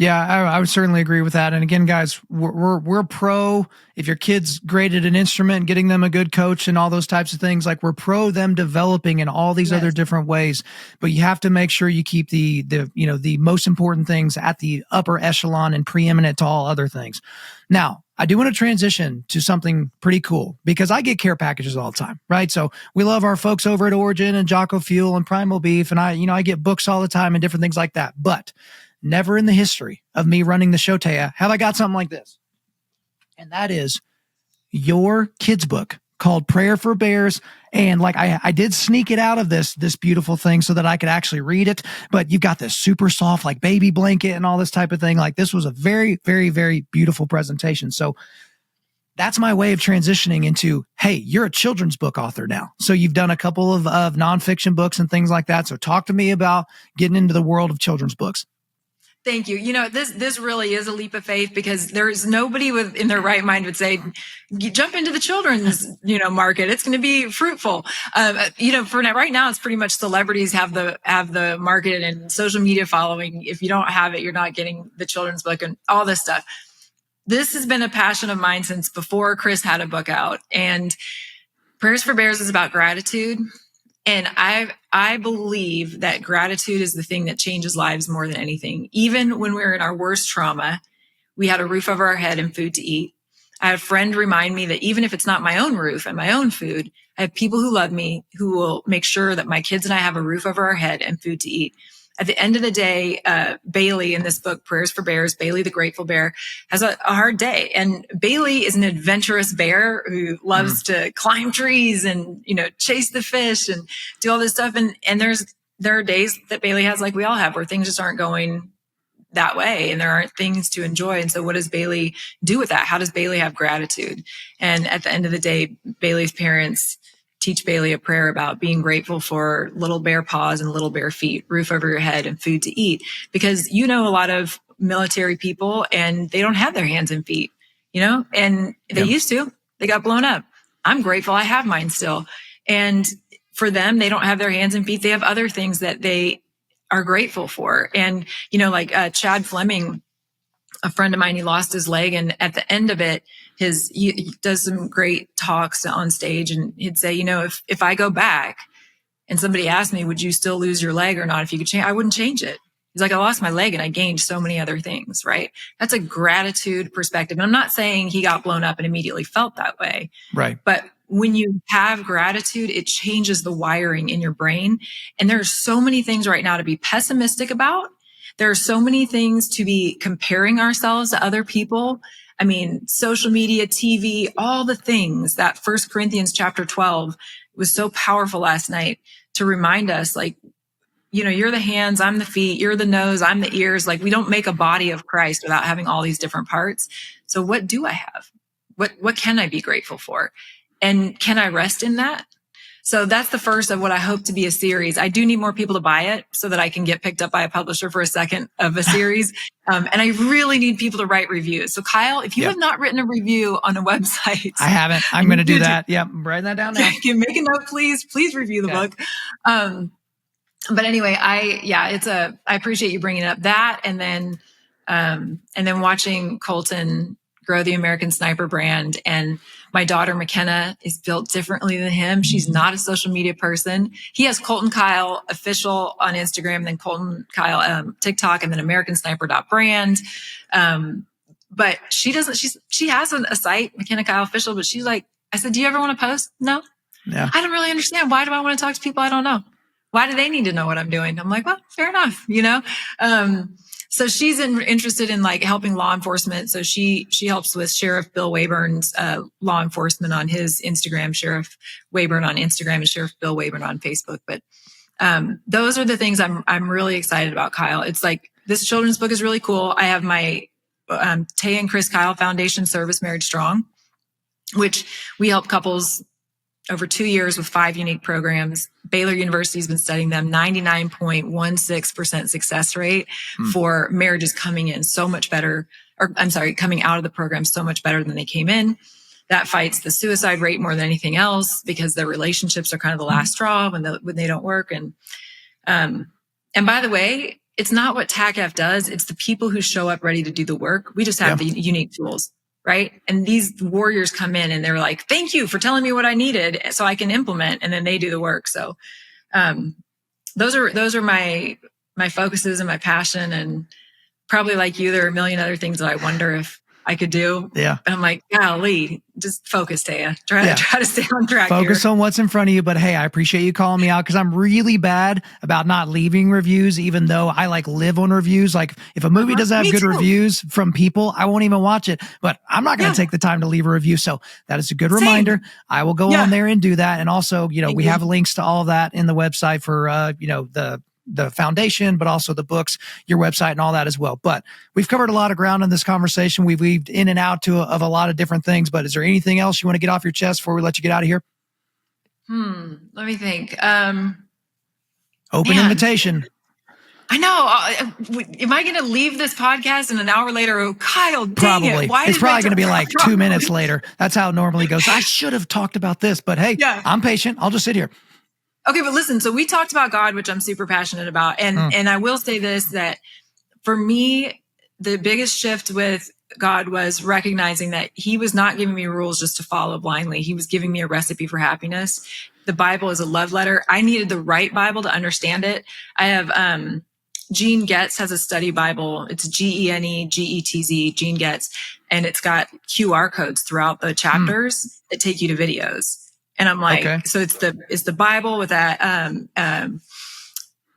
Yeah, I would certainly agree with that. And again, guys, we're pro. If your kid's great at an instrument, getting them a good coach and all those types of things, like, we're pro them developing in all these other different ways. But you have to make sure you keep the most important things at the upper echelon and preeminent to all other things. Now, I do want to transition to something pretty cool, because I get care packages all the time, right? So we love our folks over at Origin and Jocko Fuel and Primal Beef, and I get books all the time and different things like that. But never in the history of me running the show, Taya, have I got something like this. And that is your kids' book called Prayer for Bears. And like I did sneak it out of this beautiful thing so that I could actually read it. But you've got this super soft like baby blanket and all this type of thing. Like this was a very, very, very beautiful presentation. So that's my way of transitioning into, hey, you're a children's book author now. So you've done a couple of nonfiction books and things like that. So talk to me about getting into the world of children's books. Thank you. This really is a leap of faith, because there's nobody in their right mind would say, jump into the children's, market. It's going to be fruitful. For now, right now, it's pretty much celebrities have the market and social media following. If you don't have it, you're not getting the children's book and all this stuff. This has been a passion of mine since before Chris had a book out, and Prayers for Bears is about gratitude. And I believe that gratitude is the thing that changes lives more than anything. Even when we're in our worst trauma, we had a roof over our head and food to eat. I had a friend remind me that even if it's not my own roof and my own food, I have people who love me who will make sure that my kids and I have a roof over our head and food to eat. At the end of the day, Bailey in this book, Prayers for Bears, Bailey the Grateful Bear, has a hard day. And Bailey is an adventurous bear who loves to climb trees and, chase the fish and do all this stuff. And there are days that Bailey has, like we all have, where things just aren't going that way and there aren't things to enjoy. And so what does Bailey do with that? How does Bailey have gratitude? And at the end of the day, Bailey's parents teach Bailey a prayer about being grateful for little bare paws and little bare feet, roof over your head and food to eat. Because a lot of military people and they don't have their hands and feet, and they used to. They got blown up. I'm grateful I have mine still. And for them, they don't have their hands and feet. They have other things that they are grateful for. And, like Chad Fleming, a friend of mine, he lost his leg. And at the end of it, he does some great talks on stage, and he'd say, if I go back and somebody asked me, would you still lose your leg or not if you could change? I wouldn't change it. He's like, I lost my leg and I gained so many other things, right? That's a gratitude perspective. And I'm not saying he got blown up and immediately felt that way. Right. But when you have gratitude, it changes the wiring in your brain. And there's so many things right now to be pessimistic about. There are so many things to be comparing ourselves to other people. I mean, social media, TV, all the things that 1 Corinthians chapter 12 was so powerful last night to remind us, like, you're the hands, I'm the feet, you're the nose, I'm the ears. Like, we don't make a body of Christ without having all these different parts. So what do I have? What can I be grateful for? And can I rest in that? So that's the first of what I hope to be a series. I do need more people to buy it so that I can get picked up by a publisher for a second of a series. And I really need people to write reviews. So Kyle, if you have not written a review on a website. I haven't. I'm going to do that. Yep. Write that down now. Make a note, please. Please review the book. But anyway, I appreciate you bringing up that. And then watching Colton grow the American Sniper brand. And my daughter McKenna is built differently than him. She's not a social media person. He has Colton Kyle official on Instagram, then Colton Kyle TikTok, and then American Sniper.brand. But she doesn't. She has a site, McKenna Kyle official. But she's like, I said, do you ever want to post? No. Yeah. I don't really understand. Why do I want to talk to people I don't know? Why do they need to know what I'm doing? I'm like, well, fair enough, So she's interested in like helping law enforcement. So she helps with Sheriff Bill Wayburn's law enforcement on his Instagram, Sheriff Wayburn on Instagram, and Sheriff Bill Wayburn on Facebook. But those are the things I'm really excited about, Kyle. It's like this children's book is really cool. I have my Taya and Chris Kyle Foundation Service Marriage Strong, which we help couples over 2 years with 5 unique programs. Baylor University has been studying them, 99.16% success rate for marriages coming in so much better, coming out of the program so much better than they came in. That fights the suicide rate more than anything else because their relationships are kind of the last straw when they don't work. And by the way, it's not what TACF does. It's the people who show up ready to do the work. We just have the unique tools. Right. And these warriors come in and they're like, thank you for telling me what I needed so I can implement. And then they do the work. So those are my focuses and my passion. And probably like you, there are a million other things that I wonder if I could do. Yeah. And I'm like, golly, just focus, Taya. Try to stay on track. Focus on what's in front of you. But hey, I appreciate you calling me out because I'm really bad about not leaving reviews, even though I like live on reviews. Like if a movie doesn't have good reviews from people, I won't even watch it. But I'm not going to take the time to leave a review. So that is a good reminder. I will go on there and do that. And also, we have links to all of that in the website for, the foundation, but also the books, your website and all that as well. But we've covered a lot of ground in this conversation. We've weaved in and out of a lot of different things, but is there anything else you want to get off your chest before we let you get out of here? Let me think. Open invitation. I know. Am I going to leave this podcast and an hour later, oh, Kyle, dang probably. It. Why it's probably going to be like 2 minutes later. That's how it normally goes. I should have talked about this, but hey, I'm patient. I'll just sit here. Okay, but listen, so we talked about God, which I'm super passionate about. And I will say this, that for me, the biggest shift with God was recognizing that he was not giving me rules just to follow blindly. He was giving me a recipe for happiness. The Bible is a love letter. I needed the right Bible to understand it. I have Gene Getz has a study Bible. It's GENEGETZ, Gene Getz, and it's got QR codes throughout the chapters that take you to videos. And I'm like, so it's the Bible with that,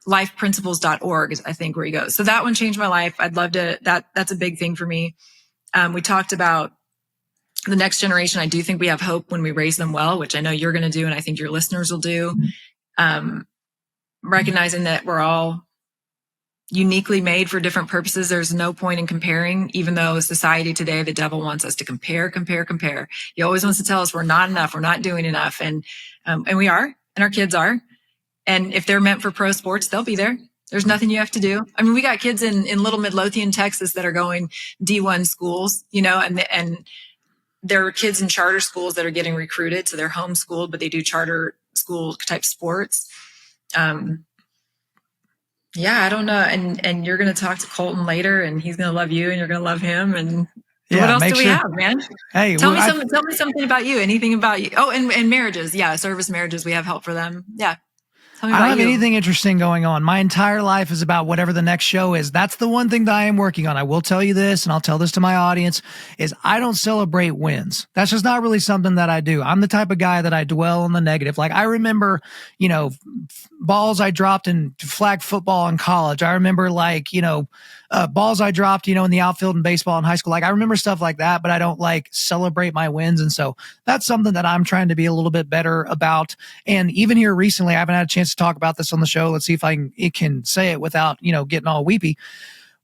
lifeprinciples.org is I think where you go. So that one changed my life. I'd love to, that's a big thing for me. We talked about the next generation. I do think we have hope when we raise them well, which I know you're going to do. And I think your listeners will do. Recognizing that we're all uniquely made for different purposes. There's no point in comparing, even though society today, the devil wants us to compare. He always wants to tell us we're not enough, we're not doing enough. And we are, and our kids are. And if they're meant for pro sports, they'll be there. There's nothing you have to do. I mean, we got kids in Little Midlothian, Texas that are going D1 schools, and there are kids in charter schools that are getting recruited. So they're homeschooled, but they do charter school type sports. Yeah, I don't know. And you're going to talk to Colton later, and he's going to love you, and you're going to love him. And what else do we have, man? Hey, tell me something about you. Anything about you? Oh, and marriages. Yeah, service marriages. We have help for them. Yeah. Tell me about I don't have you. anything interesting going on. My entire life is about whatever the next show is. That's the one thing that I am working on. I will tell you this, and I'll tell this to my audience, is I don't celebrate wins. That's just not really something that I do. I'm the type of guy that I dwell on the negative. Like I remember, balls I dropped in flag football in college. I remember balls I dropped, in the outfield in baseball in high school. Like I remember stuff like that, but I don't celebrate my wins. And so that's something that I'm trying to be a little bit better about. And even here recently, I haven't had a chance to talk about this on the show. Let's see if I can say it without, getting all weepy.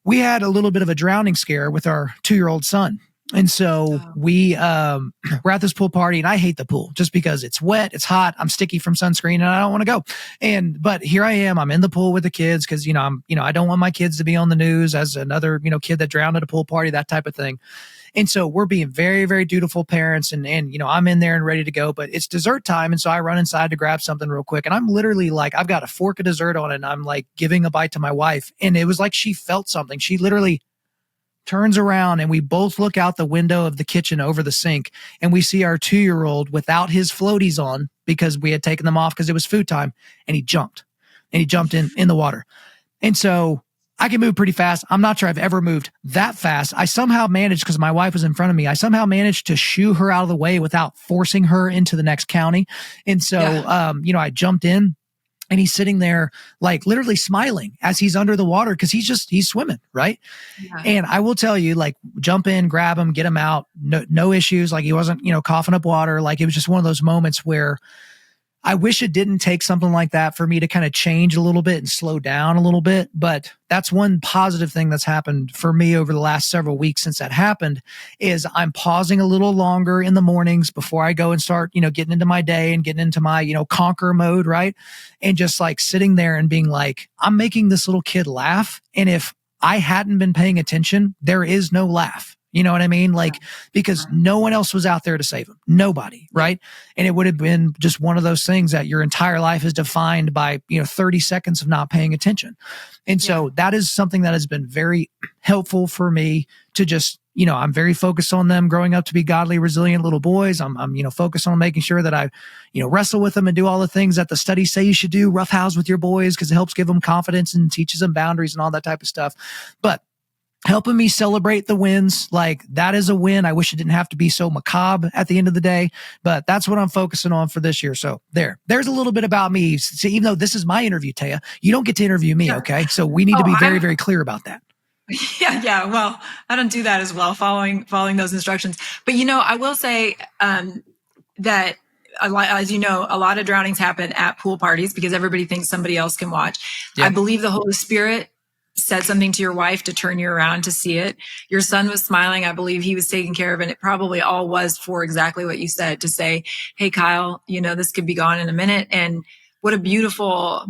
We had a little bit of a drowning scare with our 2-year-old son. And so we're at this pool party, and I hate the pool just because it's wet, it's hot, I'm sticky from sunscreen, and I don't want to go. But here I am, I'm in the pool with the kids because, I don't want my kids to be on the news as another, kid that drowned at a pool party, that type of thing. And so we're being very, very dutiful parents, and I'm in there and ready to go, but it's dessert time. And so I run inside to grab something real quick. And I'm literally I've got a fork of dessert on it, and I'm giving a bite to my wife. And it was like she felt something. She literally turns around, and we both look out the window of the kitchen over the sink, and we see our 2-year-old without his floaties on because we had taken them off because it was food time, and he jumped in the water. And so I can move pretty fast. I'm not sure I've ever moved that fast. I somehow managed, because my wife was in front of me, I somehow managed to shoo her out of the way without forcing her into the next county. And so, I jumped in, and he's sitting there literally smiling as he's under the water because he's swimming, right? Yeah. And I will tell you, jump in, grab him, get him out, no issues. He wasn't, coughing up water. It was just one of those moments where I wish it didn't take something like that for me to kind of change a little bit and slow down a little bit. But that's one positive thing that's happened for me over the last several weeks since that happened is I'm pausing a little longer in the mornings before I go and start, getting into my day and getting into my, conquer mode. Right. And just sitting there and being I'm making this little kid laugh. And if I hadn't been paying attention, there is no laugh. You know what I mean? Because no one else was out there to save him. Nobody. Right. And it would have been just one of those things that your entire life is defined by, 30 seconds of not paying attention. And so that is something that has been very helpful for me to just, I'm very focused on them growing up to be godly, resilient little boys. I'm focused on making sure that I, wrestle with them and do all the things that the studies say you should do, roughhouse with your boys, because it helps give them confidence and teaches them boundaries and all that type of stuff. But helping me celebrate the wins. Like, that is a win. I wish it didn't have to be so macabre at the end of the day, but that's what I'm focusing on for this year. So there's a little bit about me. So even though this is my interview, Taya, you don't get to interview me. Sure. Okay. So we need to be very, very clear about that. Yeah. Well, I don't do that as well, following those instructions. But, I will say that, as you know, a lot of drownings happen at pool parties because everybody thinks somebody else can watch. Yep. I believe the Holy Spirit said something to your wife to turn you around to see it. Your son was smiling. I believe he was taken care of. And it probably all was for exactly what you said, to say, hey, Kyle, this could be gone in a minute. And what a beautiful,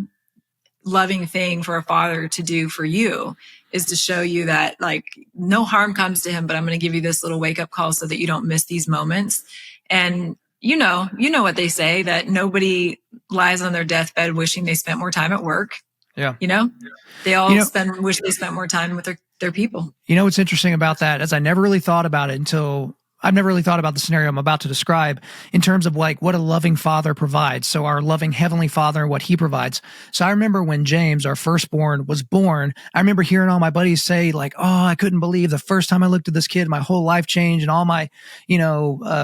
loving thing for a father to do for you is to show you that, like, no harm comes to him, but I'm going to give you this little wake up call so that you don't miss these moments. And you know what they say, that nobody lies on their deathbed wishing they spent more time at work. Yeah. They all wish they spent more time with their people. What's interesting about that is I've never really thought about the scenario I'm about to describe in terms of like what a loving father provides. So our loving heavenly father and what he provides. So I remember when James, our firstborn, was born, I remember hearing all my buddies say like, oh, I couldn't believe the first time I looked at this kid, my whole life changed and all my,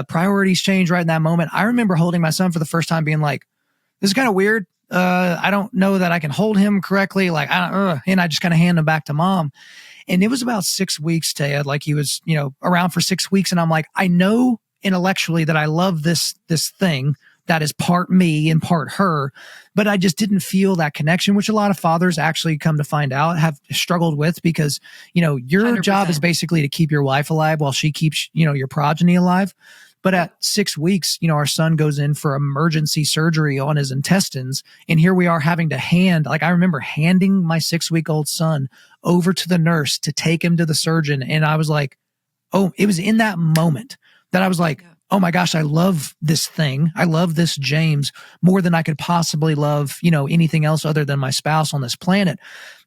priorities changed right in that moment. I remember holding my son for the first time being like, this is kind of weird. I don't know that I can hold him correctly. Like, and I just kind of hand him back to mom. And it was about 6 weeks, Taya, like he was, around for 6 weeks. And I'm like, I know intellectually that I love this thing that is part me and part her, but I just didn't feel that connection, which a lot of fathers actually come to find out have struggled with because, your 100%. Job is basically to keep your wife alive while she keeps, your progeny alive. But at 6 weeks, our son goes in for emergency surgery on his intestines. And here we are having to I remember handing my 6-week-old son over to the nurse to take him to the surgeon. And I was like, oh, it was in that moment that I was like, oh my gosh, I love this thing. I love this James more than I could possibly love, anything else other than my spouse on this planet.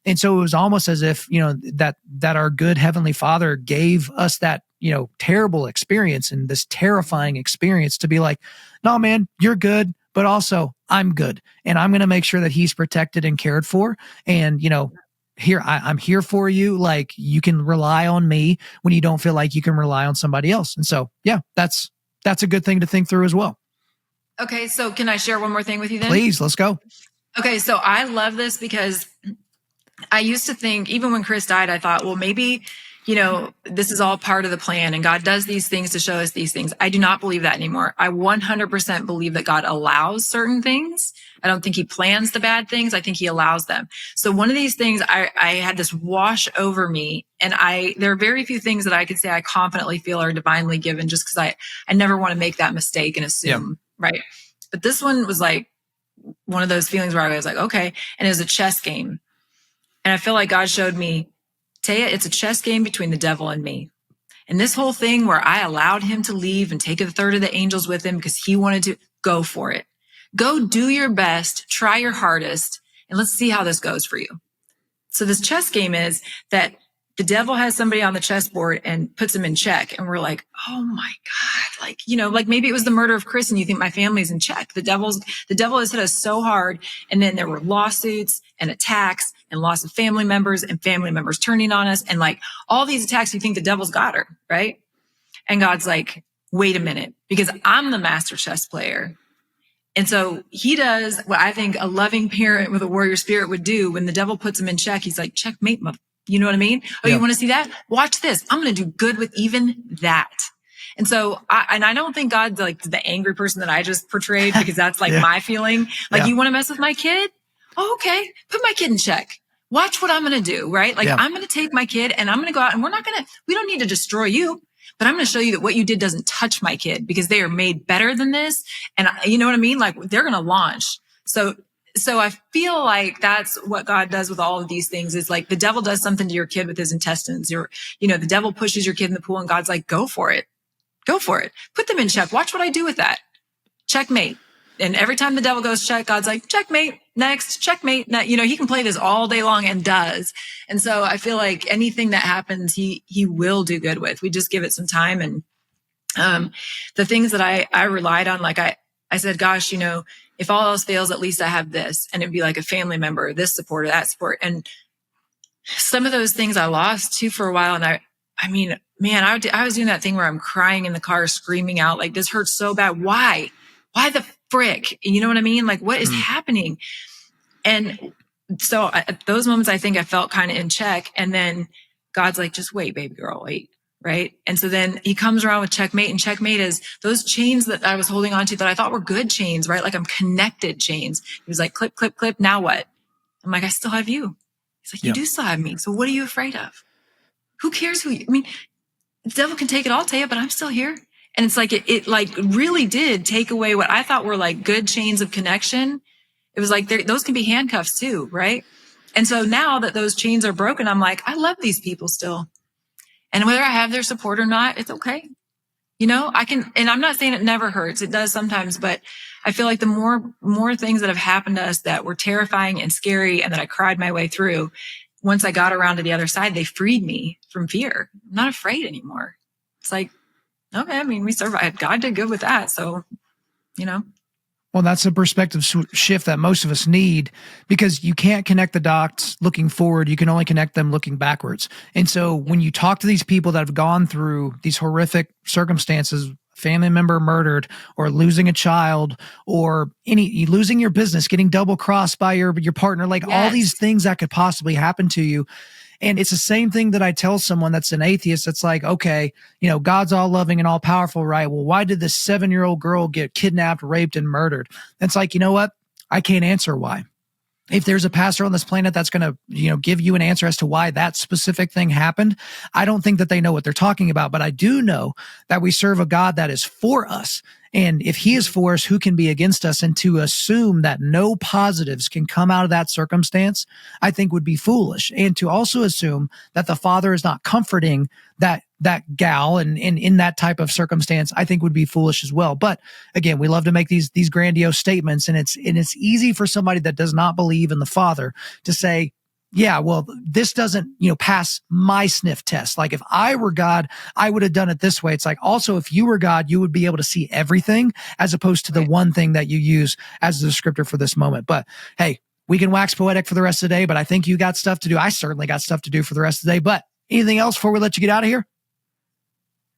And so it was almost as if, that our good Heavenly Father gave us that, terrible experience and this terrifying experience to be like, no, man, you're good, but also I'm good. And I'm going to make sure that he's protected and cared for. And, here, I'm here for you. Like, you can rely on me when you don't feel like you can rely on somebody else. And so, yeah, that's a good thing to think through as well. Okay. So can I share one more thing with you then? Please, let's go. Okay. So I love this because I used to think, even when Chris died, I thought, well, maybe, this is all part of the plan and God does these things to show us these things. I do not believe that anymore. I 100% believe that God allows certain things. I don't think he plans the bad things. I think he allows them. So one of these things, I had this wash over me, and there are very few things that I could say I confidently feel are divinely given, just because I never want to make that mistake and assume, right? But this one was like one of those feelings where I was like, okay. And it was a chess game. And I feel like God showed me, Taya, it's a chess game between the devil and me. And this whole thing where I allowed him to leave and take a third of the angels with him because he wanted to, go for it. Go do your best, try your hardest, and let's see how this goes for you. So this chess game is that the devil has somebody on the chessboard and puts him in check. And we're like, oh my God, like maybe it was the murder of Chris and you think my family's in check. The devil has hit us so hard. And then there were lawsuits and attacks and loss of family members and family members turning on us. And like all these attacks, you think the devil's got her, right? And God's like, wait a minute, because I'm the master chess player. And so he does what I think a loving parent with a warrior spirit would do when the devil puts him in check. He's like, checkmate, you know what I mean? Oh, you want to see that? Watch this. I'm going to do good with even that. And so I don't think God's like the angry person that I just portrayed, because that's like my feeling. Like, you want to mess with my kid? Oh, okay. Put my kid in check. Watch what I'm going to do, right? Like, I'm going to take my kid and I'm going to go out, and we don't need to destroy you. But I'm going to show you that what you did doesn't touch my kid, because they are made better than this. And you know what I mean? Like, they're going to launch. So I feel like that's what God does with all of these things, is like the devil does something to your kid with his intestines, or, the devil pushes your kid in the pool and God's like, go for it. Go for it. Put them in check. Watch what I do with that. Checkmate. And every time the devil goes check, God's like, checkmate, next, checkmate. Now, he can play this all day long and does. And so I feel like anything that happens, he will do good with. We just give it some time. And the things that I relied on, like I said, gosh, if all else fails, at least I have this. And it'd be like a family member, this support or that support. And some of those things I lost too for a while. And I mean, man, I was doing that thing where I'm crying in the car, screaming out, like, this hurts so bad. Why the frick? You know what I mean? Like, what is happening? And so at those moments, I think I felt kind of in check. And then God's like, just wait, baby girl, wait. Right. And so then he comes around with checkmate, and checkmate is those chains that I was holding on to that I thought were good chains, right? Like I'm connected chains. He was like, clip, clip, clip. Now what? I'm like, I still have you. He's like, you do still have me. So what are you afraid of? Who cares I mean, the devil can take it all, Taya, but I'm still here. And it's like, it like really did take away what I thought were like good chains of connection. It was like, those can be handcuffs too. Right. And so now that those chains are broken, I'm like, I love these people still. And whether I have their support or not, it's okay. You know, I can, and I'm not saying it never hurts. It does sometimes, but I feel like the more things that have happened to us that were terrifying and scary and that I cried my way through, once I got around to the other side, they freed me from fear. I'm not afraid anymore. It's like, okay, I mean, we survived. God did good with that. So, you know. Well, that's a perspective shift that most of us need, because you can't connect the dots looking forward. You can only connect them looking backwards. And so when you talk to these people that have gone through these horrific circumstances, family member murdered, or losing a child, or losing your business, getting double crossed by your partner, like all these things that could possibly happen to you. And it's the same thing that I tell someone that's an atheist. That's like, okay, you know, God's all loving and all powerful, right? Well, why did this 7-year-old girl get kidnapped, raped, and murdered? It's like, you know what? I can't answer why. If there's a pastor on this planet that's going to, you know, give you an answer as to why that specific thing happened, I don't think that they know what they're talking about. But I do know that we serve a God that is for us. And if he is for us, who can be against us? And to assume that no positives can come out of that circumstance, I think would be foolish. And to also assume that the Father is not comforting that gal and in that type of circumstance, I think would be foolish as well. But again, we love to make these grandiose statements, and it's easy for somebody that does not believe in the Father to say, yeah, well, this doesn't, you know, pass my sniff test. Like if I were God, I would have done it this way. It's like, also, if you were God, you would be able to see everything as opposed to the one thing that you use as the descriptor for this moment. But hey, we can wax poetic for the rest of the day, but I think you got stuff to do. I certainly got stuff to do for the rest of the day. But anything else before we let you get out of here?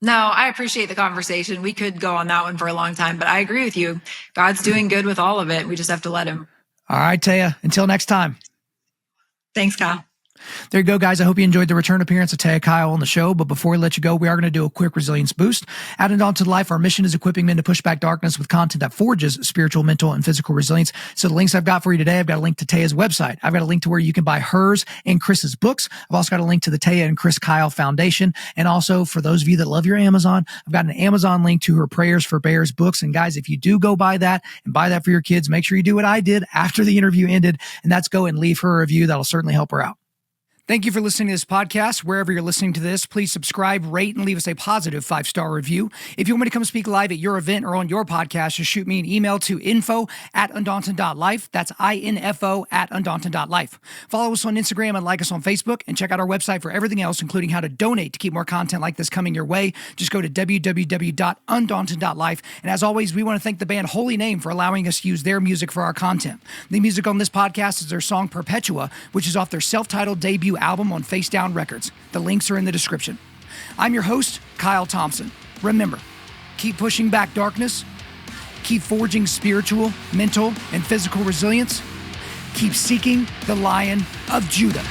No, I appreciate the conversation. We could go on that one for a long time, but I agree with you. God's doing good with all of it. We just have to let him. All right, Taya, until next time. Thanks, Kyle. There you go, guys. I hope you enjoyed the return appearance of Taya Kyle on the show. But before we let you go, we are going to do a quick resilience boost. At Undaunted.Life, our mission is equipping men to push back darkness with content that forges spiritual, mental, and physical resilience. So the links I've got for you today, I've got a link to Taya's website. I've got a link to where you can buy hers and Chris's books. I've also got a link to the Taya and Chris Kyle Foundation. And also, for those of you that love your Amazon, I've got an Amazon link to her Prayers for Bears books. And guys, if you do go buy that and buy that for your kids, make sure you do what I did after the interview ended, and that's go and leave her a review. That'll certainly help her out. Thank you for listening to this podcast. Wherever you're listening to this, please subscribe, rate, and leave us a positive 5-star review. If you want me to come speak live at your event or on your podcast, just shoot me an email to info@Undaunted.Life. That's info@Undaunted.Life. Follow us on Instagram and like us on Facebook, and check out our website for everything else, including how to donate to keep more content like this coming your way. Just go to www.Undaunted.Life. And as always, we want to thank the band Holy Name for allowing us to use their music for our content. The music on this podcast is their song Perpetua, which is off their self-titled debut album on Face Down Records. The links are in the description. I'm your host, Kyle Thompson. Remember, keep pushing back darkness, keep forging spiritual, mental, and physical resilience, keep seeking the Lion of Judah.